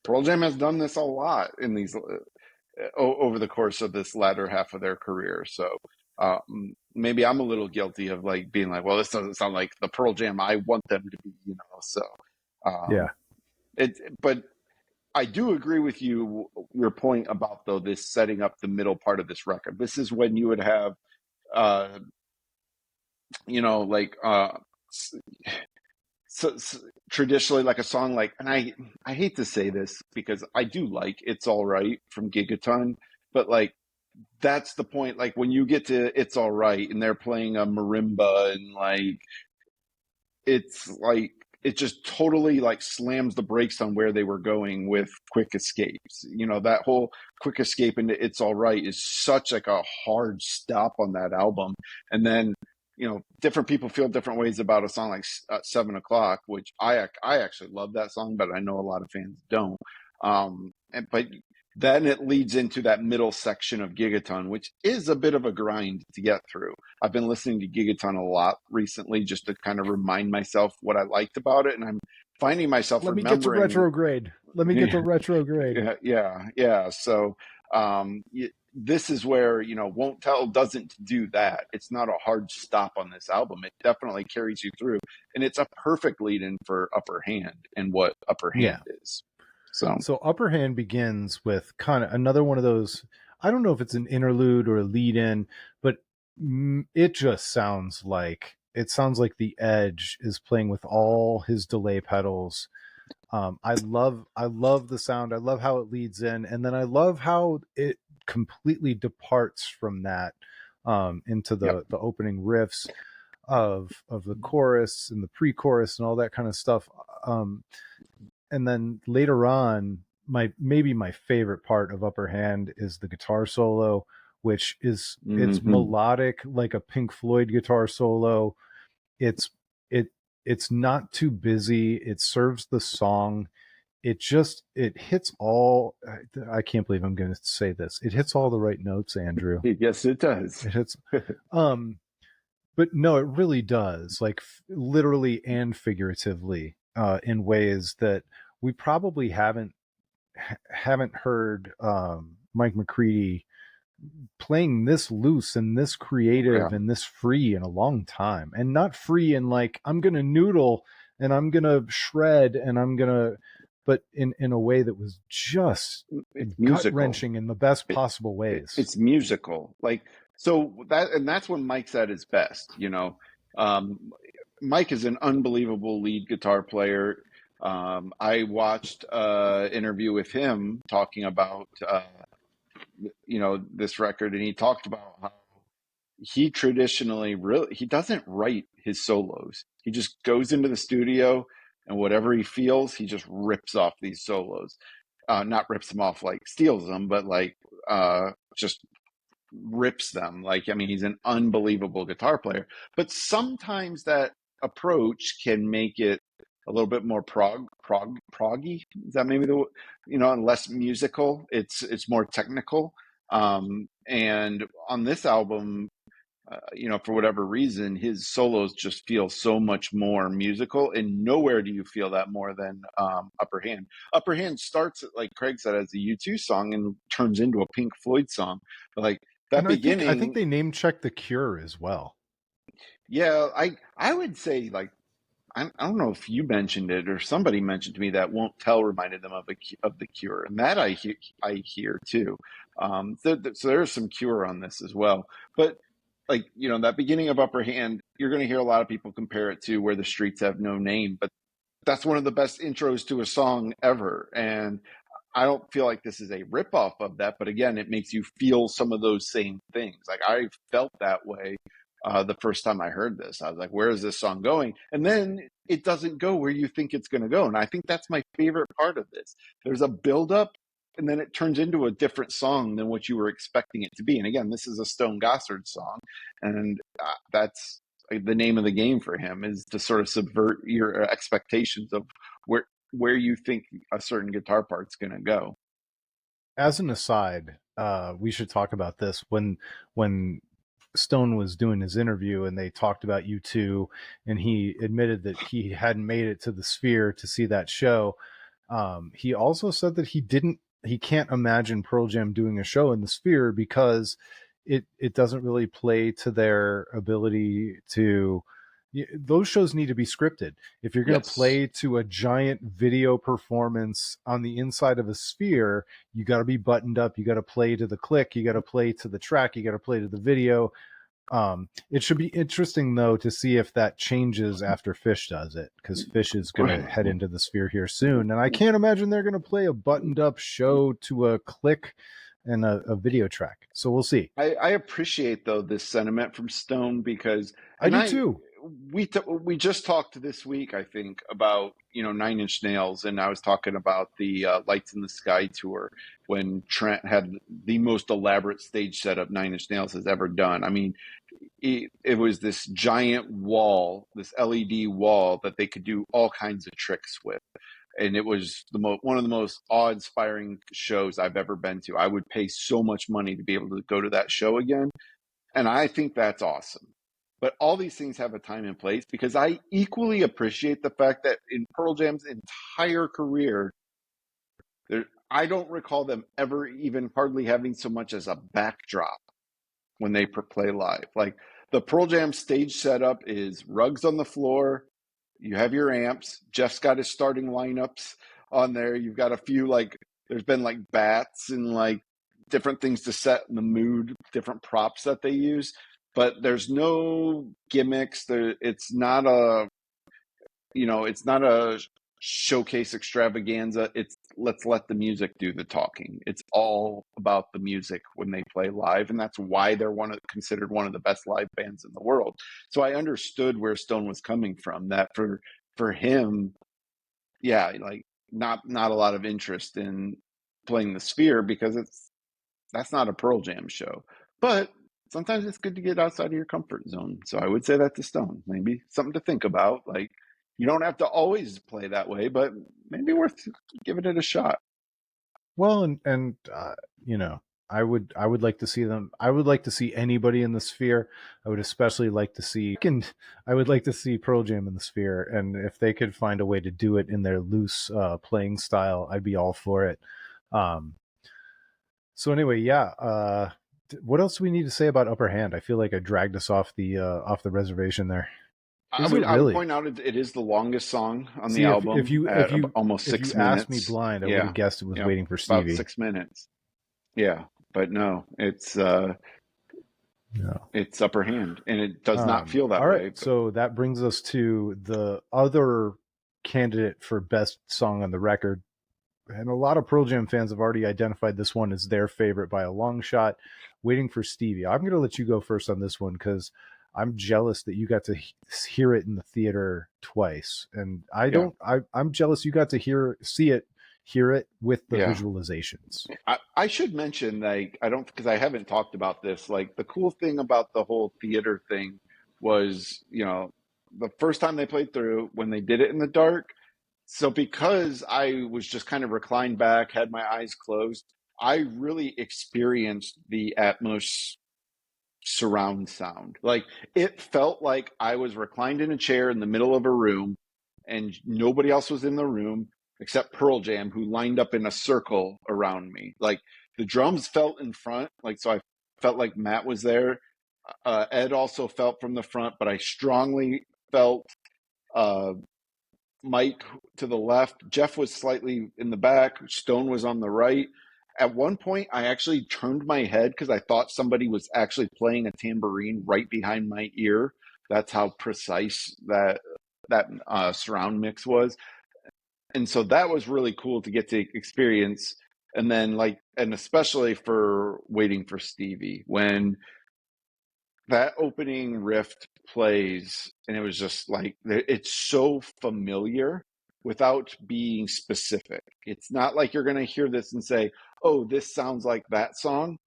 Pearl Jam has done this a lot in these over the course of this latter half of their career. So maybe I'm a little guilty of like being like, well, this doesn't sound like the Pearl Jam I want them to be, you know. So Yeah. um, but I do agree with you, your point about though this setting up the middle part of this record. This is when you would have, uh, you know, like so traditionally like a song like, and I hate to say this because I do like "It's All Right" from Gigaton, but like that's the point. Like when you get to "It's All Right" and they're playing a marimba and like it's like it just totally like slams the brakes on where they were going with Quick Escapes. You know, that whole Quick Escape into "It's All Right" is such like a hard stop on that album. And then, you know, different people feel different ways about a song like 7 o'clock, which I actually love that song, but I know a lot of fans don't. But then it leads into that middle section of Gigaton, which is a bit of a grind to get through. I've been listening to Gigaton a lot recently just to kind of remind myself what I liked about it. And I'm finding myself Let me get to remembering. retrograde. Let me get to retrograde. Yeah. So this is where, you know, "Won't Tell" doesn't do that. It's not a hard stop on this album. It definitely carries you through. And it's a perfect lead in for Upper Hand and what Upper Yeah. Hand is. So, So Upper Hand begins with kind of another one of those. I don't know if it's an interlude or a lead in, but it just sounds like the Edge is playing with all his delay pedals. I love the sound. I love how it leads in, and then I love how it completely departs from that into yep. the opening riffs of the chorus and the pre-chorus and all that kind of stuff. And then later on, my favorite part of Upper Hand is the guitar solo, which is it's Mm-hmm. melodic like a Pink Floyd guitar solo. It's it it's not too busy. It serves the song. It hits all. I can't believe I'm going to say this. It hits all the right notes, Andrew. Yes, it does. It hits. Um, but no, it really does, like literally and figuratively, in ways that we probably haven't heard Mike McCready playing this loose and this Yeah. creative and this free in a long time. And not free in like I'm gonna noodle and I'm gonna shred and I'm gonna, but in a way that was just It's gut musical. wrenching in the best It, possible ways. it's musical. Like, so that's when Mike's at his best, you know. Um, Mike is an unbelievable lead guitar player. I watched interview with him talking about you know, this record, and he talked about how he traditionally really he doesn't write his solos. He just goes into the studio and whatever he feels, he just rips off these solos. Not rips them off like steals them, but like just rips them. Like, I mean, he's an unbelievable guitar player. But sometimes that approach can make it a little bit more proggy. Is that maybe the, you know, and less musical? It's more technical. And on this album, you know, for whatever reason, his solos just feel so much more musical, and nowhere do you feel that more than Upper Hand. Upper Hand starts, like Craig said, as a U2 song and turns into a Pink Floyd song. But like that And I think beginning, they name checked the Cure as well. yeah, I would say like I don't know if you mentioned it or somebody mentioned to me that "Won't Tell" reminded them of the Cure, and that I hear too. So there's some Cure on this as well. But like, you know, that beginning of Upper Hand, you're going to hear a lot of people compare it to "Where the Streets Have No Name," but that's one of the best intros to a song ever. And I don't feel like this is a ripoff of that, but again, it makes you feel some of those same things. Like I felt that way the first time I heard this. I was like, where is this song going? And then it doesn't go where you think it's going to go. And I think that's my favorite part of this. There's a buildup, and then it turns into a different song than what you were expecting it to be. And again, this is a Stone Gossard song, and that's the name of the game for him, is to sort of subvert your expectations of where where you think a certain guitar part's going to go. As an aside, we should talk about this. When Stone was doing his interview and they talked about U2, and he admitted that he hadn't made it to the Sphere to see that show. He also said that he can't imagine Pearl Jam doing a show in the Sphere because it doesn't really play to their ability to. Those shows need to be scripted. If you're going to Yes. play to a giant video performance on the inside of a Sphere, you got to be buttoned up. You got to play to the click. You got to play to the track. You got to play to the video. It should be interesting though to see if that changes after Fish does it, because Fish is going to head into the Sphere here soon, and I can't imagine they're going to play a buttoned-up show to a click and a video track. So we'll see. I appreciate though this sentiment from Stone because, I and do too. we just talked this week, I think, about 9 Inch Nails, and I was talking about the Lights in the Sky tour when Trent had the most elaborate stage setup 9 Inch Nails has ever done. I mean, it was this giant wall, this LED wall that they could do all kinds of tricks with. And it was one of the most awe-inspiring shows I've ever been to. I would pay so much money to be able to go to that show again. And I think that's awesome. But all these things have a time and place because I equally appreciate the fact that in Pearl Jam's entire career, I don't recall them ever even hardly having so much as a backdrop when they play live. Like the Pearl Jam stage setup is rugs on the floor. You have your amps. Jeff's got his starting lineups on there. You've got a few there's been like bats and like different things to set in the mood, different props that they use. But there's no gimmicks. It's not a showcase extravaganza. It's let's let the music do the talking. It's all about the music when they play live, and that's why they're considered one of the best live bands in the world. So I understood where Stone was coming from. That for him, yeah, like not a lot of interest in playing the Sphere because that's not a Pearl Jam show. But sometimes it's good to get outside of your comfort zone. So I would say that to Stone. Maybe something to think about. Like you don't have to always play that way, but maybe worth giving it a shot. Well, and I would like to see them. I would like to see anybody in the Sphere. I would especially like to see. And I would like to see Pearl Jam in the Sphere, and if they could find a way to do it in their loose playing style, I'd be all for it. Um, so anyway, yeah. What else do we need to say about Upper Hand? I feel like I dragged us off the reservation there. I Is would it I would really? point out it is the longest song on the See, if album you at if you almost if you 6 minutes. asked me blind, I would Yeah, have guessed it was yeah, Waiting for about Stevie. 6 minutes. Yeah, but no, No. it's Upper Hand, and it does not feel that All right, way. But so that brings us to the other candidate for best song on the record, and a lot of Pearl Jam fans have already identified this one as their favorite by a long shot. Waiting for Stevie. I'm going to let you go first on this one because I'm jealous that you got to hear it in the theater twice, and I yeah, don't. I'm jealous you got to hear it with the yeah. visualizations. I should mention, like, I don't, because I haven't talked about this. Like, the cool thing about the whole theater thing was, the first time they played through, when they did it in the dark. So, because I was just kind of reclined back, had my eyes closed, I really experienced the Atmos surround sound. Like, it felt like I was reclined in a chair in the middle of a room and nobody else was in the room except Pearl Jam, who lined up in a circle around me. Like the drums felt in front, like so I felt like Matt was there. Ed also felt from the front, but I strongly felt uh, Mike to the left. Jeff was slightly in the back. Stone was on the right. At one point, I actually turned my head because I thought somebody was actually playing a tambourine right behind my ear. That's how precise that surround mix was. And so that was really cool to get to experience. And then and especially for Waiting for Stevie, when that opening riff plays, and it was just like, it's so familiar without being specific. It's not like you're going to hear this and say, oh, this sounds like that song,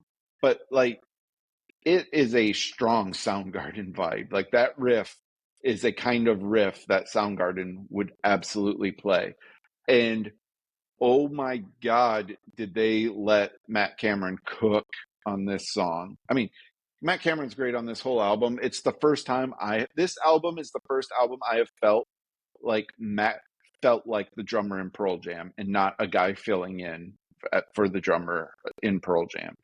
but like it is a strong Soundgarden vibe. Like that riff is a kind of riff that Soundgarden would absolutely play. And oh my God, did they let Matt Cameron cook on this song? I mean, Matt Cameron's great on this whole album. It's the first time this album is the first album I have felt like Matt felt like the drummer in Pearl Jam and not a guy filling in for the drummer in Pearl Jam.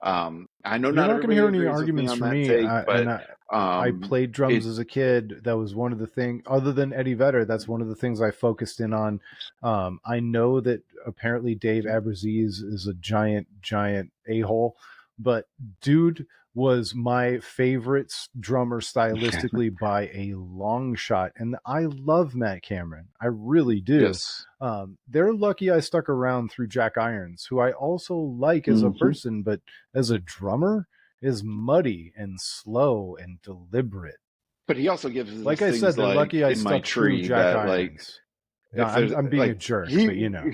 I know You're not not going to everybody hear any agrees with me arguments on from that me. take, but I played drums it as a kid. That was one of the things, other than Eddie Vedder, that's one of the things I focused in on. I know that apparently Dave Abraziz is a giant, giant a-hole, but dude was my favorite drummer stylistically by a long shot. And I love Matt Cameron. I really do. yes. They're lucky I stuck around through Jack Irons, who I also like as a Mm-hmm. person, but as a drummer is muddy and slow and deliberate. But he also gives Like us I things said, they're like lucky I in my stuck through tree Jack that like Irons. No, if there's I'm being a like jerk, but he you know.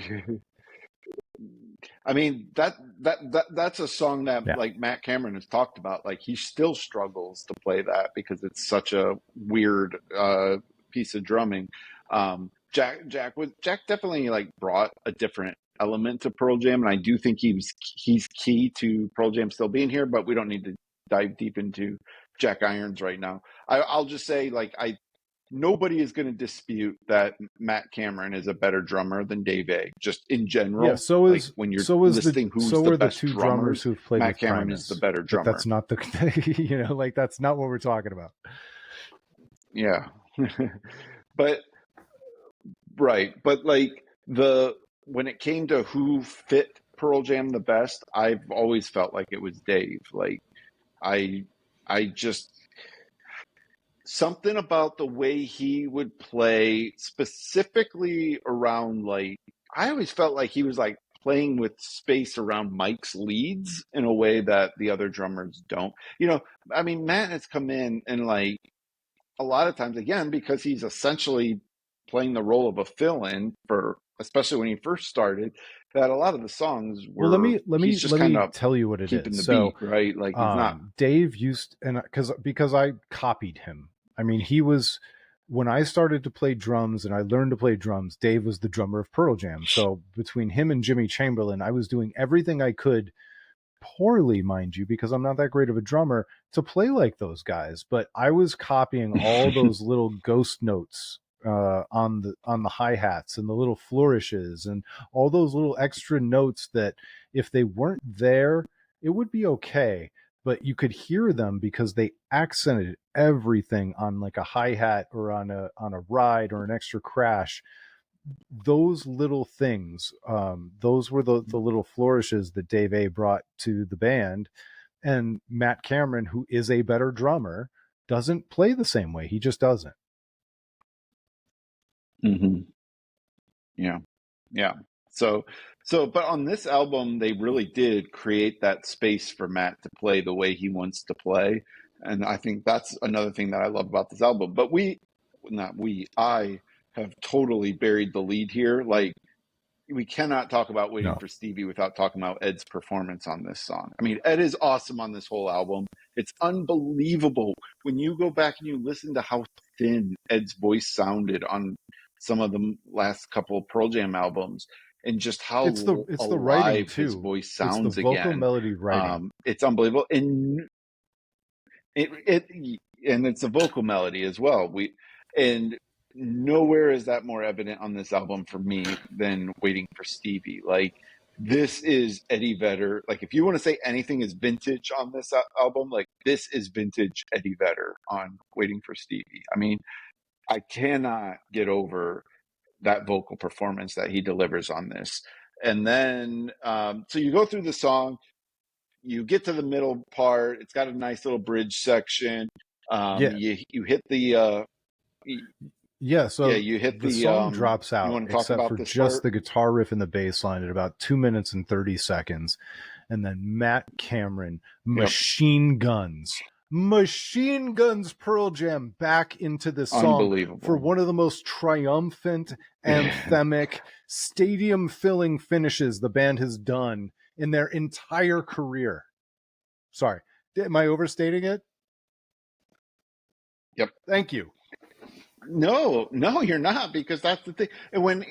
I mean that's a song that Yeah. like Matt Cameron has talked about. Like he still struggles to play that because it's such a weird piece of drumming. Jack definitely like brought a different element to Pearl Jam, and I do think he's key to Pearl Jam still being here. But we don't need to dive deep into Jack Irons right now. I'll just say like I nobody is going to dispute that Matt Cameron is a better drummer than Dave A. Just in Yeah, general, like when you're listing who's so the are the best two drummers drummers, who've played Matt with Cameron is the Primus. better But drummer. that's not the like that's not what we're talking about. Yeah. But right, but like the when it came to who fit Pearl Jam the best, I've always felt like it was Dave. Like I I just something about the way he would play specifically around like I always felt like he was like playing with space around Mike's leads in a way that the other drummers don't. I mean Matt has come in and like a lot of times again because he's essentially playing the role of a fill-in for especially when he first started that a lot of the songs Well, were he's just let kind me of tell you what it keeping is. the So beat, right? Like he's not Dave used, and because I copied him. I mean, he was when I started to play drums and I learned to play drums. Dave was the drummer of Pearl Jam. So between him and Jimmy Chamberlain, I was doing everything I could, poorly, mind you, because I'm not that great of a drummer, to play like those guys. But I was copying all those little ghost notes on the hi hats and the little flourishes and all those little extra notes that if they weren't there, it would be okay. But you could hear them because they accented everything on like a hi hat or on a ride or an extra crash. Those little things, those were the little flourishes that Dave A brought to the band. And Matt Cameron, who is a better drummer, doesn't play the same way. He just doesn't. Mhm. Yeah. Yeah. So, but on this album, they really did create that space for Matt to play the way he wants to play. And I think that's another thing that I love about this album. But I have totally buried the lead here. Like, we cannot talk about Waiting No, for Stevie without talking about Ed's performance on this song. I mean, Ed is awesome on this whole album. It's unbelievable when you go back and you listen to how thin Ed's voice sounded on some of the last couple of Pearl Jam albums and just how it's the writing alive his too. voice It's the sounds vocal again. melody writing. It's unbelievable. And and it's a vocal melody as well. And nowhere is that more evident on this album for me than Waiting for Stevie. Like this is Eddie Vedder. Like if you want to say anything is vintage on this album, like this is vintage Eddie Vedder on Waiting for Stevie. I mean, I cannot get over that vocal performance that he delivers on this. And then, so you go through the song, you get to the middle part. It's got a nice little bridge section. Yeah, You hit the yeah. yeah, So you hit the the song drops you out want to talk except about for this just part? the guitar riff and the bass line at about 2 minutes and 30 seconds, and then Matt Cameron Yep. machine guns Pearl Jam back into this song for Unbelievable. one of the most triumphant, anthemic, stadium filling finishes the band has done in their entire career. Sorry, am I overstating it? Yep. Thank you. No, you're not, because that's the thing. And when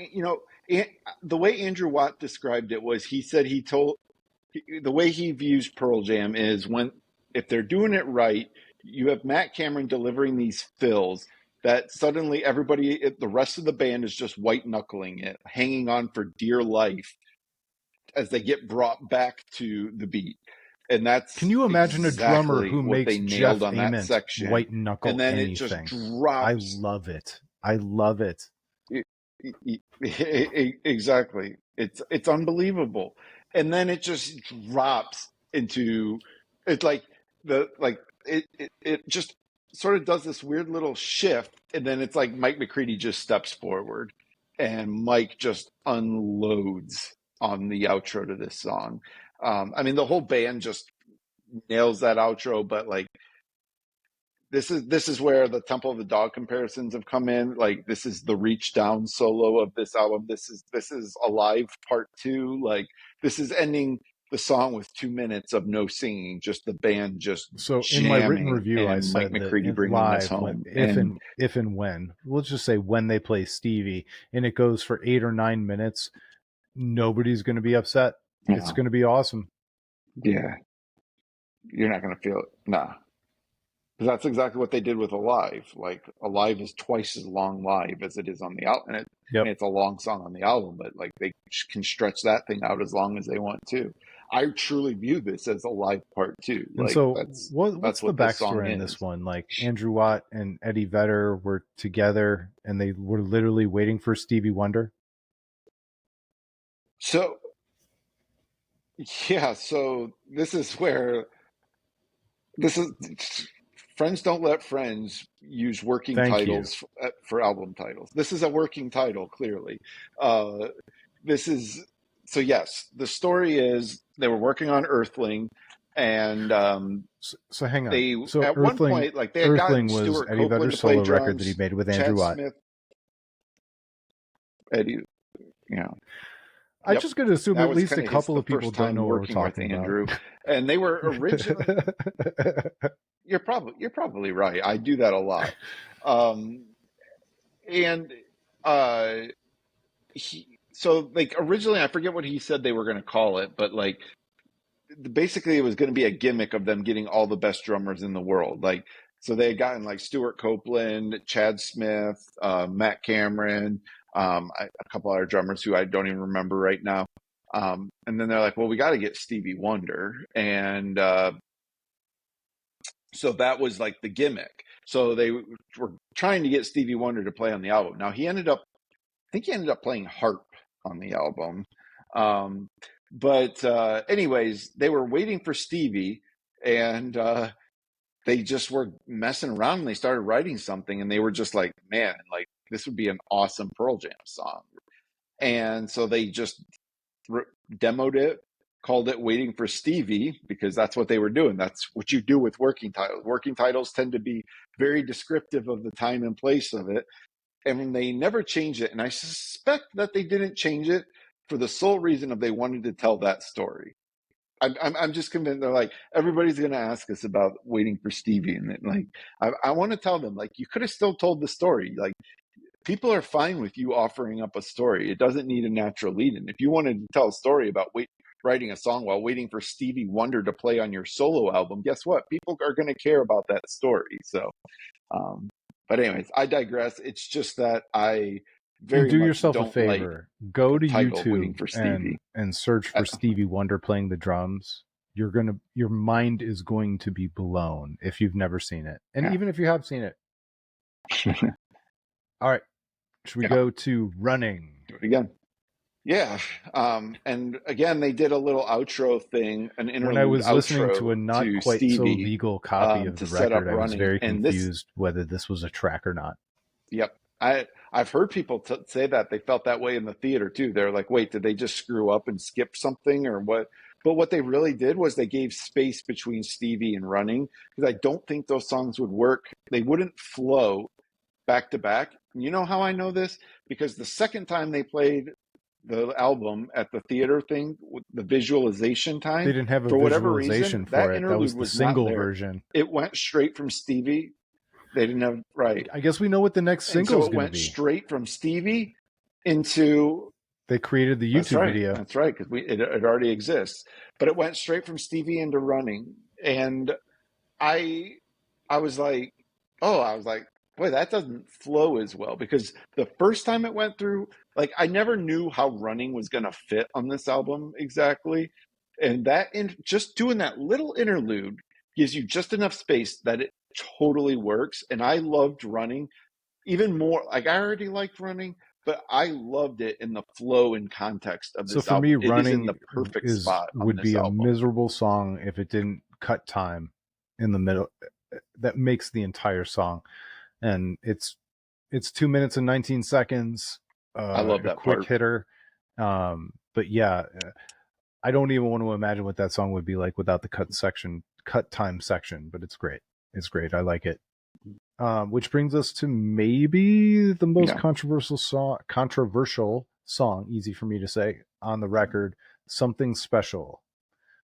the way Andrew Watt described it was he said the way he views Pearl Jam is when if they're doing it right, you have Matt Cameron delivering these fills that suddenly the rest of the band is just white knuckling it, hanging on for dear life as they get brought back to the beat. And Can that's you imagine a drummer exactly who what makes they nailed Jeff on that Ament section. white knuckle And then it just anything? I drops. love it. I love it. Exactly. It's unbelievable. And then it just drops into it's like it just sort of does this weird little shift, and then it's like Mike McCready just steps forward and Mike just unloads on the outro to this song. I mean the whole band just nails that outro, but like this is where the Temple of the Dog comparisons have come in. Like this is the reach down solo of this album. This is Alive Part 2. Like this is ending the song with 2 minutes of no singing, just the band just So in my written jamming review, I and Mike said that McCready in bringing us live, when home. And if and when, let's just say when they play Stevie and it goes for 8 or 9 minutes, nobody's going to be upset. It's going to be awesome. Yeah, you're not going to feel it. Nah. Because that's exactly what they did with Alive. Like Alive is twice as long live as it is on the album, and Yep. it's a long song on the album, but like they can stretch that thing out as long as they want to. I truly view this as Alive Part 2. And Like so, that's what's the what this song backstory in is. this one? Like Andrew Watt and Eddie Vedder were together, and they were literally waiting for Stevie Wonder. So yeah, so this is where this is friends don't let friends use working Thank you. titles for album titles. This is a working title, clearly. Uh, this is so yes, the story is they were working on Earthling, and So hang on. they So at one point like they had gotten Earthling was Stuart Eddie Copeland to Vedder's play solo record that he drums, made with Andrew Chad Watt. Smith, Eddie, you know. I'm Yep, just going to assume that at was least kind a of couple the of people first don't time know what we're working with talking about. Andrew, and they were originally. You're probably right. I do that a lot, and uh, so like originally I forget what he said they were going to call it, but like basically it was going to be a gimmick of them getting all the best drummers in the world. Like so they had gotten like Stuart Copeland, Chad Smith, Matt Cameron, a couple other drummers who I don't even remember right now. And then they're like, well, we got to get Stevie Wonder, and so that was like the gimmick. So they were trying to get Stevie Wonder to play on the album. Now I think he ended up playing harp on the album. But anyways, they were waiting for Stevie, and they just were messing around and they started writing something, and they were just like, man, like this would be an awesome Pearl Jam song. And so they just demoed it, called it Waiting for Stevie, because that's what they were doing. That's what you do with working titles. Working titles tend to be very descriptive of the time and place of it. And they never changed it. And I suspect that they didn't change it for the sole reason of they wanted to tell that story. I'm just convinced they're like, everybody's going to ask us about Waiting for Stevie. And like, I want to tell them, like, you could have still told the story. Like, people are fine with you offering up a story. It doesn't need a natural lead in. If you wanted to tell a story about writing a song while waiting for Stevie Wonder to play on your solo album, guess what? People are going to care about that story. So, but anyways, I digress. It's just that I And very do much yourself a don't like favor. Go the to title YouTube Waiting for Stevie. and search for Uh, Stevie Wonder playing the drums. Your mind is going to be blown if you've never seen it. And yeah. even if you have seen it. All right. Should we Yeah, go to Running? do it again. Yeah. And again, they did a little outro thing, an When I interlude was listening to outro a not to quite so Stevie legal copy of to the set up record, I was Running. very And this, confused whether this was a track or not. yep. I've heard people say that they felt that way in the theater too. They're like, wait, did they just screw up and skip something or what? But what they really did was they gave space between Stevie and Running, because I don't think those songs would work. They wouldn't flow back to back. You know how I know this? Because the second time they played the album at the theater thing, the visualization They time, didn't have a for whatever reason, visualization that for it. That was interlude the was not single there. version. It went straight from Stevie. They didn't have, right. I guess we know what the next And single so is it going to went be. straight from Stevie into They created the That's YouTube right. video. That's right. Because it already exists, but it went straight from Stevie into running, and I I was like, oh, I was like, boy, that doesn't flow as well because the first time it went through, like I never knew how running was going to fit on this album exactly. And just doing that little interlude gives you just enough space that it totally works. And I loved running even more. Like I already liked running, but I loved it in the flow and context of So this for me, album. It is in running the perfect is spot on would this be a album. miserable song if it didn't cut time in the middle. That makes the entire song, and it's 2 minutes and 19 seconds. I love A that quick part. hitter. But yeah, I don't even want to imagine what that song would be like without the cut time section. But it's great. It's great. I like it. Which brings us to maybe the most Yeah. controversial song, easy for me to say, on the record, "Something Special."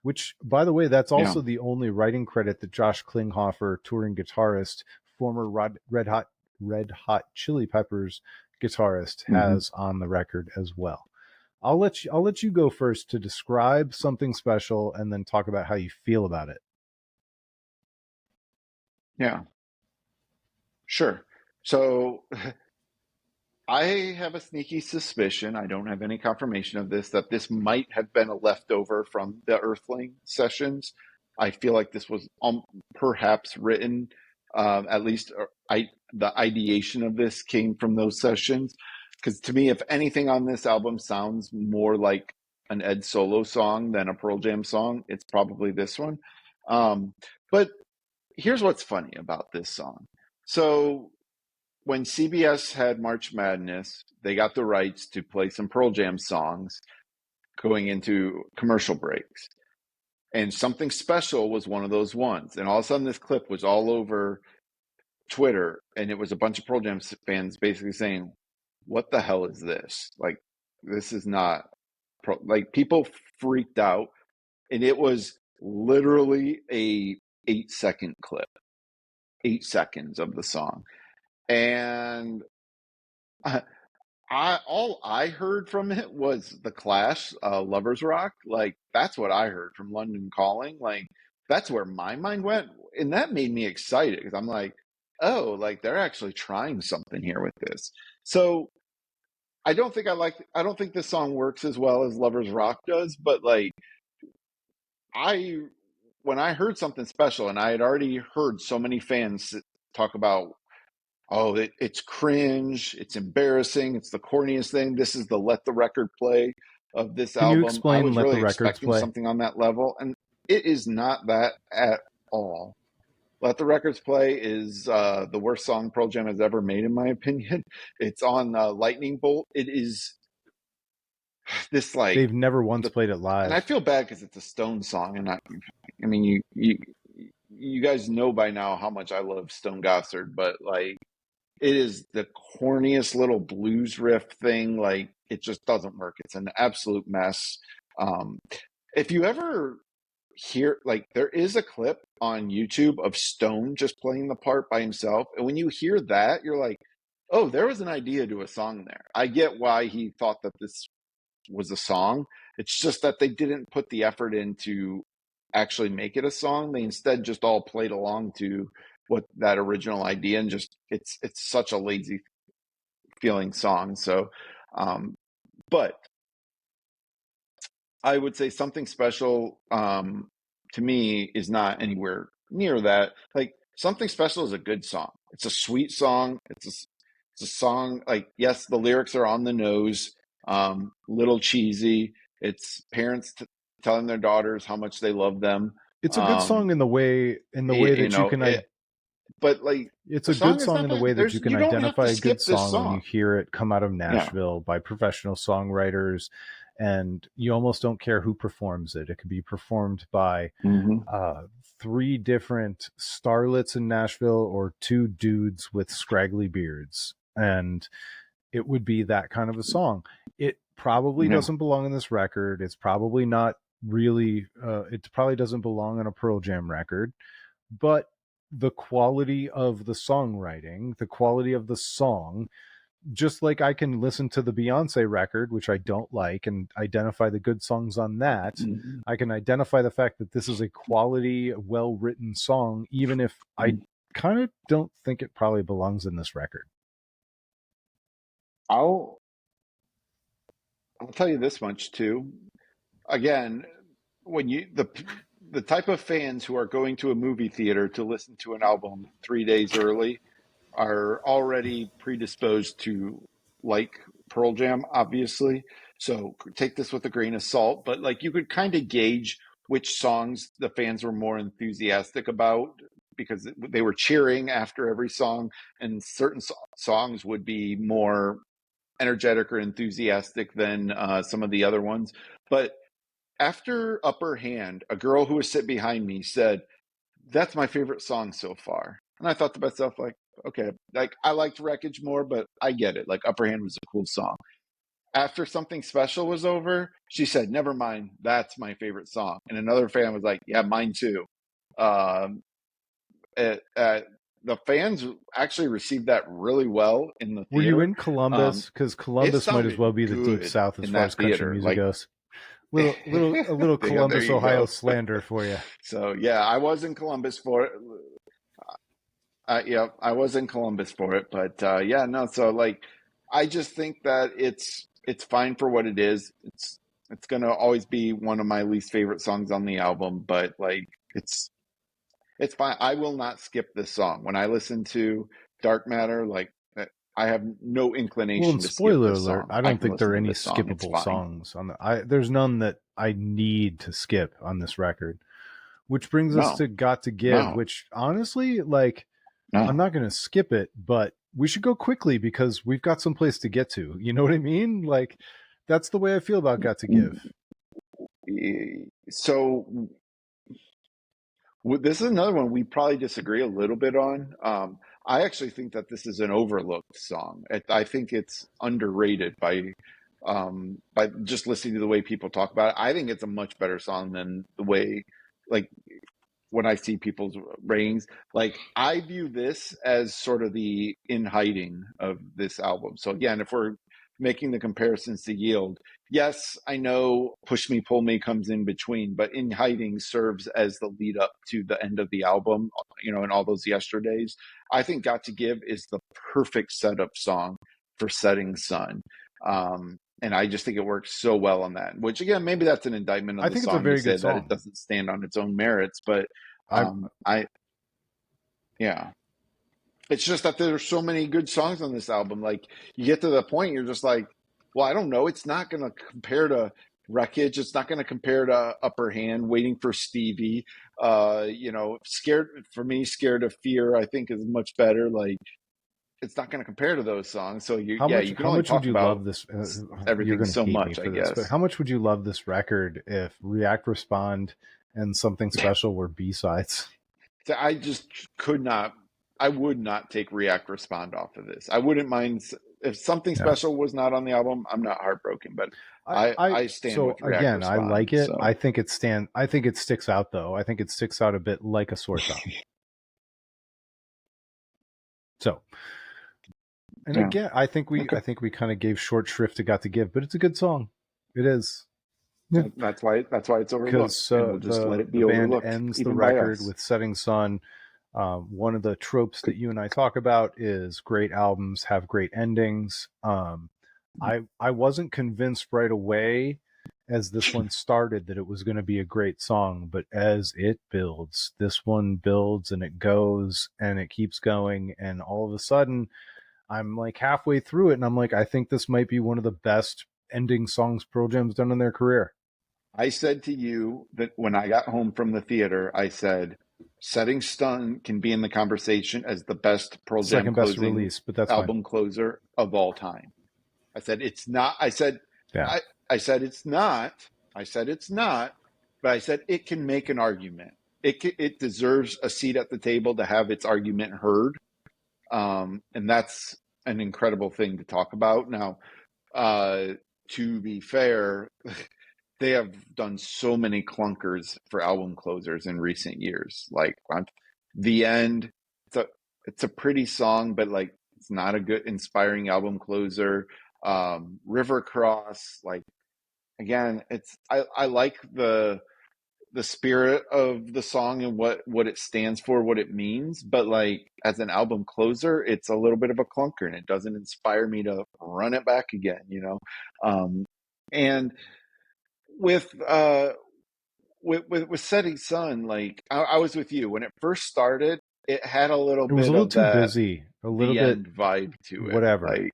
Which, by the way, that's Yeah. also the only writing credit that Josh Klinghoffer, touring guitarist, former Red Hot Chili Peppers guitarist, Hmm. has on the record as well. I'll let you go first to describe "Something Special" and then talk about how you feel about it. Yeah. Sure. So I have a sneaky suspicion, I don't have any confirmation of this, that this might have been a leftover from the Earthling sessions. I feel like this was perhaps written, at least the ideation of this came from those sessions. Because to me, if anything on this album sounds more like an Ed Solo song than a Pearl Jam song, it's probably this one. Um, but here's what's funny about this song. So when CBS had March Madness, they got the rights to play some Pearl Jam songs going into commercial breaks. And Something Special was one of those ones. And all of a sudden, this clip was all over Twitter. And it was a bunch of Pearl Jam fans basically saying, what the hell is this? Like, this is not, like, people freaked out. And it was literally a 8-second clip, 8 seconds of the song. And all I heard from it was the Clash, "Lovers Rock." Like that's what I heard from London Calling. Like that's where my mind went, and that made me excited because I'm like, oh, like they're actually trying something here with this. So I don't think this song works as well as Lovers Rock does, but like I when I heard Something Special, and I had already heard so many fans talk about, oh, it's cringe. It's embarrassing. It's the corniest thing. This is the let the record play of this Can you album. I explain was "Let the really Records expecting Play"? something on that level, and it is not that at all. Let the Records Play is the worst song Pearl Jam has ever made, in my opinion. It's on Lightning Bolt. It is this like They've never once the, played it and I live. feel bad because it's a Stone song, and I mean, you guys know by now how much I love Stone Gossard, but like it is the corniest little blues riff thing. Like it just doesn't work. It's an absolute mess. Um, if you ever hear, like, there is a clip on YouTube of Stone just playing the part by himself, and when you hear that, you're like, oh, there was an idea to a song there. I get why he thought that this was a song. It's just that they didn't put the effort in to actually make it a song. They instead just all played along to what that original idea, and just it's such a lazy feeling song. So, um, but I would say Something Special, to me is not anywhere near that. Like Something Special is a good song. It's a sweet song. It's a song like, yes, the lyrics are on the nose, little cheesy. It's parents telling their daughters how much they love them. It's a good Um, song in the way you that you know, can but like it's the a good song is song not in the bad. way that you can You don't have identify to a good skip this song when you song. hear it come out of Yeah. Nashville by professional songwriters, and you almost don't care who performs it. It could be performed by Hmm. uh, three different starlets in Nashville or two dudes with scraggly beards, and it would be that kind of a song. It probably Yeah. doesn't belong in this record. It's probably not really. It probably doesn't belong on a Pearl Jam record, but the quality of the songwriting, the quality of the song just like I can listen to the Beyonce record, which I don't like, and identify the good songs on that, Mhm. I can identify the fact that this is a quality, well written song, even if I kind of don't think it probably belongs in this record. I'll I'll tell you this much too. Again, when the type of fans who are going to a movie theater to listen to an album 3 days early are already predisposed to like Pearl Jam, obviously. So take this with a grain of salt, but like you could kind of gauge which songs the fans were more enthusiastic about because they were cheering after every song, and certain songs would be more energetic or enthusiastic than some of the other ones. But after Upper Hand, a girl who was sitting behind me said, "That's my favorite song so far." And I thought to myself, like, okay, like I liked Wreckage more, but I get it. Like Upper Hand was a cool song. After Something Special was over, she said, "Never mind, that's my favorite song." And another fan was like, "Yeah, mine too." Um, the fans actually received that really well in the Were you theater. in Um, Columbus? Because it Columbus might as well sounded be the deep good south as in far as that country theater. music Like, goes. A little there Columbus, you Ohio go. slander for you. So yeah, I was in Columbus for it. Yeah, I was in Columbus for it, but yeah, no. So like, I just think that it's fine for what it is. It's gonna always be one of my least favorite songs on the album, but like, it's fine. I will not skip this song when I listen to Dark Matter. Like, I have no Well, and inclination to skip spoiler this alert, song. I I don't can think there listen are to any this song. It's skippable fine. songs on there's none that I need to skip on this record. Which brings us No, to Got to Give, no, which honestly, like, I'm no. not going to skip it, but we should go quickly because we've got some place to get to. You know what I mean? Like, that's the way I feel about Got to Give. So this is another one we probably disagree a little bit on. I actually think that this is an overlooked song. I think it's underrated by just listening to the way people talk about it. I think it's a much better song than the way, like, when I see people's ratings. Like, I view this as sort of the In Hiding of this album. So again, if we're making the comparisons to Yield, yes, I know Push Me Pull Me comes in between, but In Hiding serves as the lead up to the end of the album, and all those yesterdays. I think Got to Give is the perfect setup song for Setting Sun. And I just think it works so well on that, which again, maybe that's an indictment I of the think it's a song to very say good that it song. doesn't stand on its own merits, but I I yeah, it's just that there's so many good songs on this album. Like, you get to the point, you're just like, well, I don't know. It's not going to compare to Wreckage. It's not going to compare to Upper Hand, Waiting for Stevie. Scared for me, Scared of Fear, I think is much better. Like, it's not going to compare to those songs. So how you much can how only much would talk you about love this? You're everything going so to hate me much, I for this, but guess. how much would you love this record if React Respond and Something Special were B sides? So I just could not. I would not take React Respond off of this. I wouldn't mind if Something Yeah. Special was not on the album. I'm not heartbroken, but I, I I stand so with React again, I Respond. like it. So I think it sticks out though. I think it sticks out a bit like a sore thumb. So, and yeah, again, okay. I think we kind of gave short shrift to Got to Give, but it's a good song. It is. Yeah. That's why it's overlooked, Because and we'll just let it the be band overlooked, ends the even by record us. with Setting Sun. One of the tropes that you and I talk about is great albums have great endings. I wasn't convinced right away as this one started that it was going to be a great song, but as it builds, this one builds and it goes and it keeps going, and all of a sudden I'm like halfway through it and I'm like, I think this might be one of the best ending songs Pearl Jam's done in their career. I said to you that when I got home from the theater, I said, Setting Stun can be in the conversation as the best Pearl Jam Second best closing release, but that's fine. album closer of all time. I said it's not. Yeah. I I said it's not. I said it's not. But I said it can make an argument. It deserves a seat at the table to have its argument heard. And that's an incredible thing to talk about. Now, uh, to be fair, they have done so many clunkers for album closers in recent years. Like, The End, it's a it's a pretty song, but like It's not a good, inspiring album closer. River Cross, like, again, I like the spirit of the song and what it stands for, what it means, but like as an album closer, it's a little bit of a clunker and it doesn't inspire me to run it back again, you know. And with with Setting Sun, like I was with you when it first started. It had a little It was a bit little of too that busy, a little the bit end vibe to it, whatever. like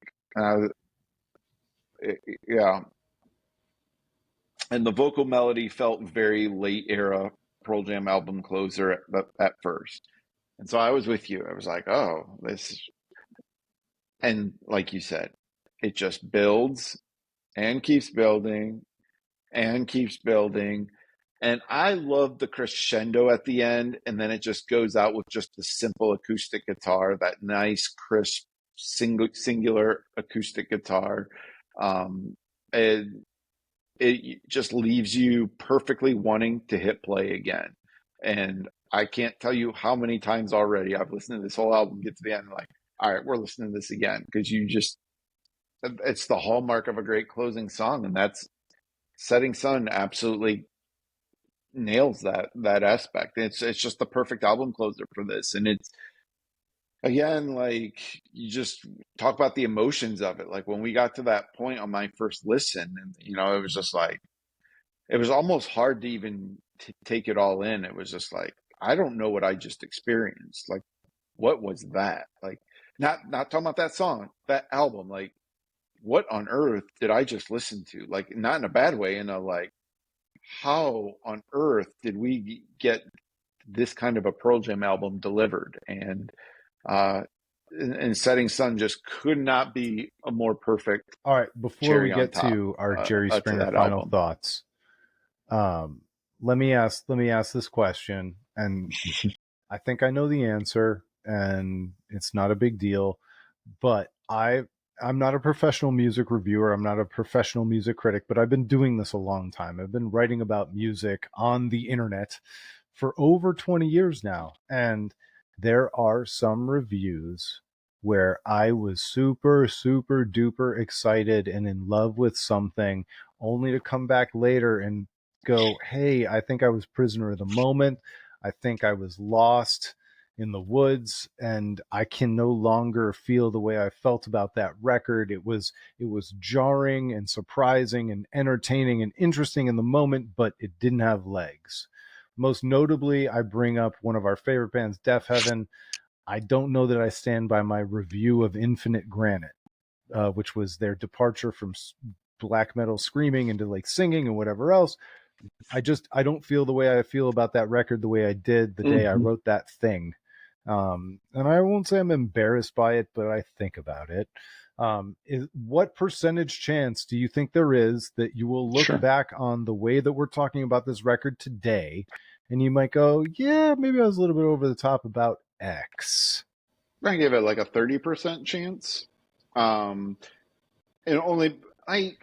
yeah. And the vocal melody felt very late era Pearl Jam album closer at first. And so I was with you. I was like, oh, this, and like you said, it just builds and keeps building and keeps building. And I love the crescendo at the end. And then it just goes out with just the simple acoustic guitar, that nice, crisp, singular acoustic guitar. And it just leaves you perfectly wanting to hit play again. And I can't tell you how many times already I've listened to this whole album, get to the end, and like, all right, we're listening to this again. Because you just, it's the hallmark of a great closing song. And that's Setting Sun absolutely nails that aspect. It's just the perfect album closer for this. And it's, again, like, you just talk about the emotions of it. Like when we got to that point on my first listen, and it was just like, it was almost hard to even take it all in. It was just like, I don't know what I just experienced. Like, what was that? Like, not talking about that song, that album. Like, what on earth did I just listen to? Like, not in a bad way, in a like, how on earth did we get this kind of a Pearl Jam album delivered? Uh, and Setting Sun just could not be a more perfect All right, before we cherry on get top to our Jerry to Springer that final album. thoughts, um, let me ask this question, and I think I know the answer, and it's not a big deal. But I'm not a professional music reviewer. I'm not a professional music critic, but I've been doing this a long time. I've been writing about music on the internet for over 20 years now, and there are some reviews where I was super, super duper excited and in love with something, only to come back later and go, hey, I think I was prisoner of the moment. I think I was lost in the woods, and I can no longer feel the way I felt about that record. It was jarring and surprising and entertaining and interesting in the moment, but it didn't have legs. Most notably, I bring up one of our favorite bands, Deaf Heaven. I don't know that I stand by my review of Infinite Granite, which was their departure from black metal screaming into like singing and whatever else. I don't feel the way I feel about that record the way I did the day I Mm-hmm. wrote that thing. And I won't say I'm embarrassed by it, but I think about it. What percentage chance do you think there is that you will look Sure. back on the way that we're talking about this record today, and you might go, yeah, maybe I was a little bit over the top about X? I give it like a 30% chance. Um, and only, I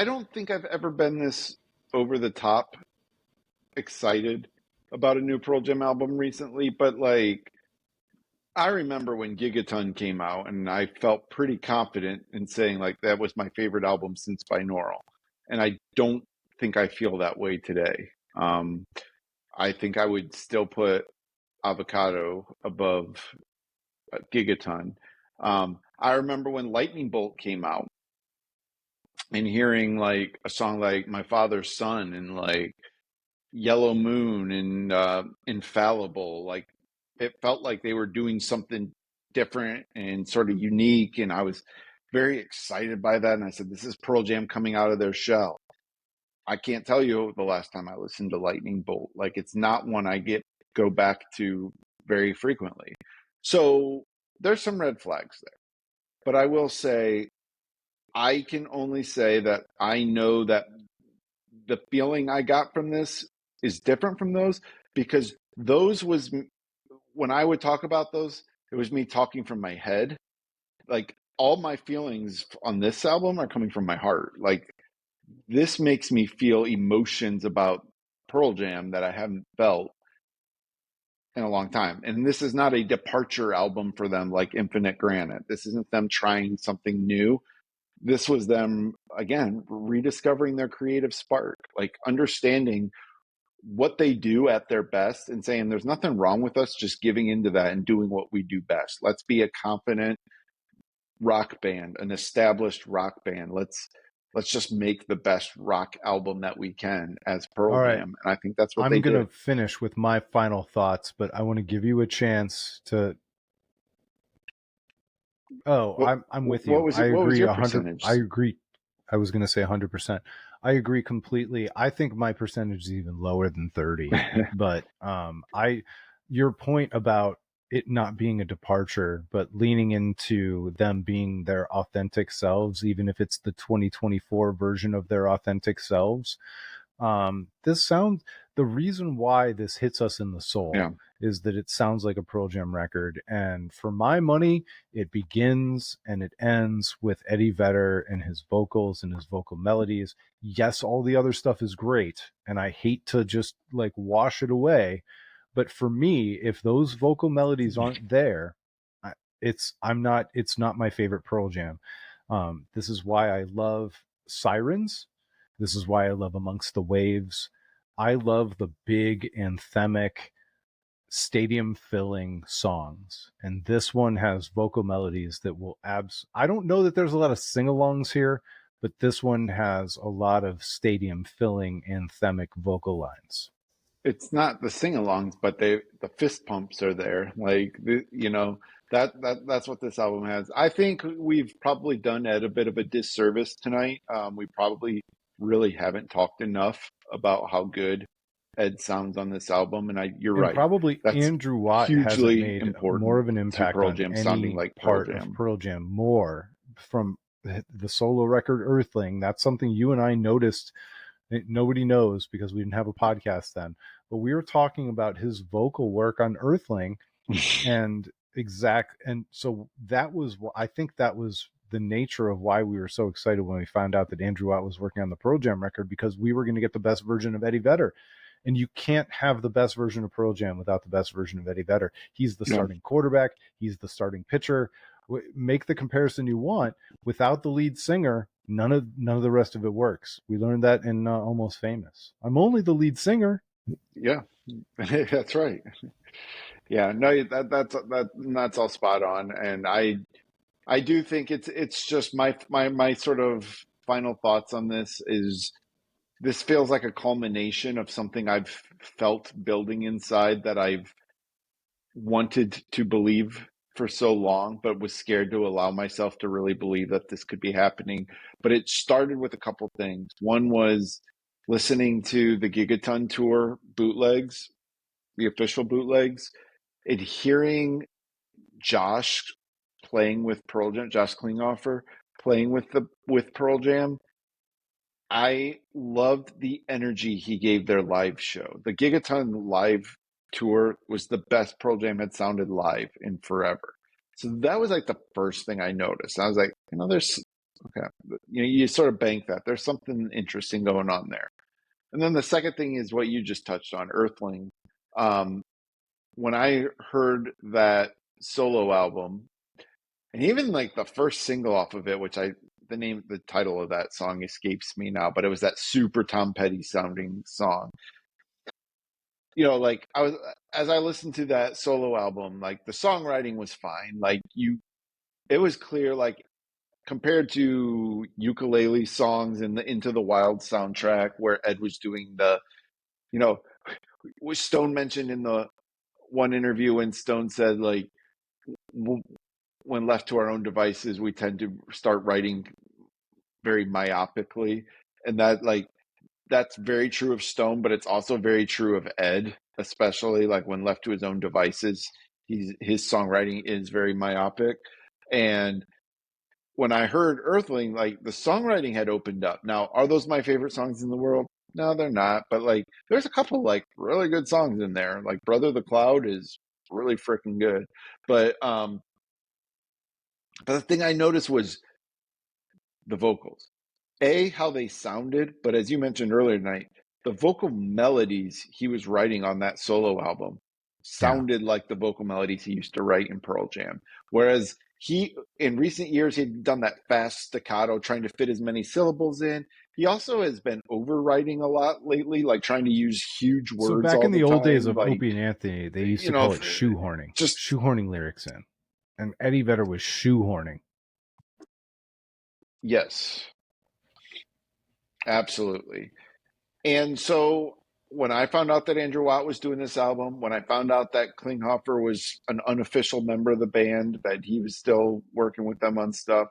don't think I've ever been this over the top excited about a new Pearl Jam album recently, but like, I remember when Gigaton came out, and I felt pretty confident in saying like that was my favorite album since Binaural. And I don't think I feel that way today. I think I would still put Avocado above Gigaton. I remember when Lightning Bolt came out and hearing like a song like My Father's Son and like Yellow Moon and Infallible, like it felt like they were doing something different and sort of unique. And I was very excited by that. And I said, this is Pearl Jam coming out of their shell. I can't tell you the last time I listened to Lightning Bolt. Like it's not one I go back to very frequently. So there's some red flags there. But I will say, I can only say that I know that the feeling I got from this is different from those, because those was, when I would talk about those, it was me talking from my head. Like all my feelings on this album are coming from my heart. Like this makes me feel emotions about Pearl Jam that I haven't felt in a long time. And this is not a departure album for them like Infinite Granite. This isn't them trying something new. This was them, again, rediscovering their creative spark, like understanding what they do at their best and saying there's nothing wrong with us just giving into that and doing what we do best. Let's be a confident rock band, an established rock band. Let's just make the best rock album that we can as Pearl All right. Jam. And I think that's what I'm they going to did. finish with my final thoughts, but I want to give you a chance to. Oh, What I'm with what you. was I it? What was agree your 100. percentage? I agree. I was going to say 100%. I agree completely. I think my percentage is even lower than 30. But your point about it not being a departure, but leaning into them being their authentic selves, even if it's the 2024 version of their authentic selves. This sound the reason why this hits us in the soul Yeah. is that it sounds like a Pearl Jam record, and for my money, it begins and it ends with Eddie Vedder and his vocals and his vocal melodies. Yes, all the other stuff is great, and I hate to just like wash it away, but for me, if those vocal melodies aren't there, it's not my favorite Pearl Jam. This is why I love Sirens. This is why I love Amongst the Waves. I love the big anthemic stadium filling songs, and this one has vocal melodies that will I don't know that there's a lot of sing-alongs here, but this one has a lot of stadium filling anthemic vocal lines. It's not the sing-alongs, but the fist pumps are there. Like that's what this album has. I think we've probably done Ed a bit of a disservice tonight. We probably really haven't talked enough about how good Ed sounds on this album, and you're And right. probably That's Andrew Watt hasn't hugely made more important of an to impact Pearl on Jam sounding any like Pearl part of Jam. Pearl Jam more from the solo record Earthling. That's something you and I noticed. Nobody knows because we didn't have a podcast then, but we were talking about his vocal work on Earthling and and so that was, I think that was the nature of why we were so excited when we found out that Andrew Watt was working on the Pearl Jam record, because we were going to get the best version of Eddie Vedder. And you can't have the best version of Pearl Jam without the best version of Eddie Vedder. He's the Yeah. starting quarterback. He's the starting pitcher. Make the comparison you want. Without the lead singer, none of the rest of it works. We learned that in Almost Famous. I'm only the lead singer. Yeah, that's right. Yeah, no, that's all spot on, and I do think it's just my sort of final thoughts on this is this feels like a culmination of something I've felt building inside that I've wanted to believe for so long, but was scared to allow myself to really believe that this could be happening. But it started with a couple things. One was listening to the Gigaton tour bootlegs, the official bootlegs, and hearing Josh playing with Pearl Jam, Josh Klinghoffer playing with Pearl Jam. I loved the energy he gave their live show. The Gigaton live tour was the best Pearl Jam had sounded live in forever. So that was like the first thing I noticed. I was like, there's okay, you sort of bank that. There's something interesting going on there. And then the second thing is what you just touched on, Earthling. Um, when I heard that solo album, and even like the first single off of it, which the title of that song escapes me now, but it was that super Tom Petty sounding song. Like as I listened to that solo album, like the songwriting was fine. It was clear, like compared to ukulele songs in the Into the Wild soundtrack where Ed was doing you know, was Stone mentioned in the one interview when Stone said like, when left to our own devices, we tend to start writing very myopically, and that's very true of Stone, but it's also very true of Ed, especially like when left to his own devices. His songwriting is very myopic, and when I heard Earthling, like the songwriting had opened up. Now, are those my favorite songs in the world? No, they're not. But like, there's a couple like really good songs in there. Like Brother the Cloud is really freaking good. But the thing I noticed was the vocals. How they sounded, but as you mentioned earlier tonight, the vocal melodies he was writing on that solo album sounded like the vocal melodies he used to write in Pearl Jam. Whereas in recent years, he'd done that fast staccato, trying to fit as many syllables in. He also has been overwriting a lot lately, like trying to use huge So words back all in the the old days time. of Like, Opie and Anthony, they used you to know, call it just, shoehorning lyrics in. And Eddie Vedder was shoehorning. yes, absolutely. And so when I found out that Andrew Watt was doing this album, when I found out that Klinghoffer was an unofficial member of the band, that he was still working with them on stuff,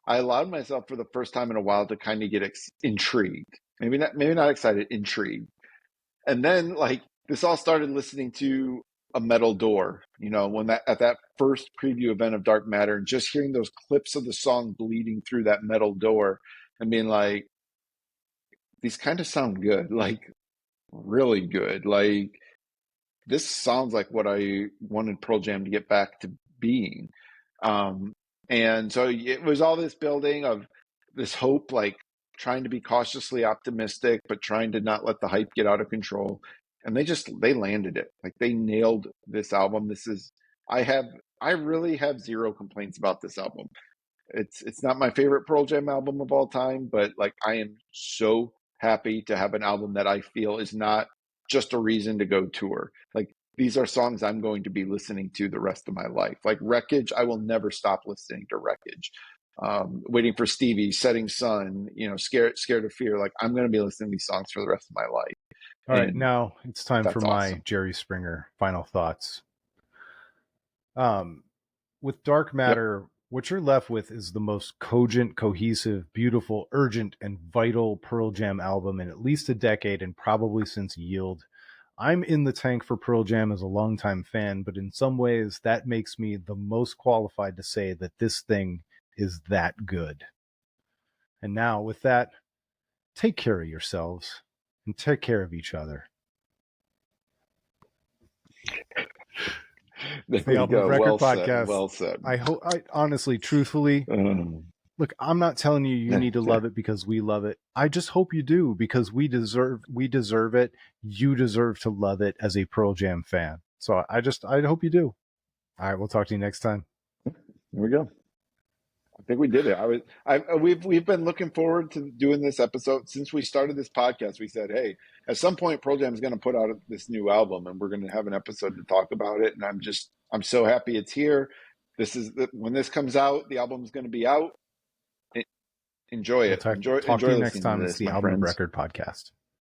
I allowed myself for the first time in a while to kind of get intrigued. Maybe not excited, intrigued. And then like this all started listening to A Metal Door, when that at that first preview event of Dark Matter, and just hearing those clips of the song bleeding through that metal door and being like, these kind of sound good, like really good. Like this sounds like what I wanted Pearl Jam to get back to being. Um, and so it was all this building of this hope, like trying to be cautiously optimistic, but trying to not let the hype get out of control. And they landed it. Like they nailed this album. I really have zero complaints about this album. It's not my favorite Pearl Jam album of all time, but like I am so happy to have an album that I feel is not just a reason to go tour. Like these are songs I'm going to be listening to the rest of my life. Like Wreckage, I will never stop listening to Wreckage. Waiting for Stevie, Setting Sun, Scared of Fear. Like I'm going to be listening to these songs for the rest of my life, All right, and now it's time for that's my awesome. Jerry Springer final thoughts. With Dark Yep. Matter, what you're left with is the most cogent, cohesive, beautiful, urgent, and vital Pearl Jam album in at least a decade, and probably since Yield. I'm in the tank for Pearl Jam as a longtime fan, but in some ways that makes me the most qualified to say that this thing is that good. And now, with that, take care of yourselves and take care of each other. There It's the we Album of go. Record Well said. podcast. Well said. I honestly, truthfully, look, I'm not telling you need to love it because we love it. I just hope you do, because we deserve it. You deserve to love it as a Pearl Jam fan. So I hope you do. All right, we'll talk to you next time. There we go. I think we did it. We've been looking forward to doing this episode since we started this podcast. We said, hey, at some point, Pearl Jam is going to put out this new album, and we're going to have an episode to talk about it. And I'm so happy it's here. When this comes out, the album's going to be out. Enjoy We'll it. talk to Enjoy you next listening to time. It's this, the my Album of friends. Record podcast.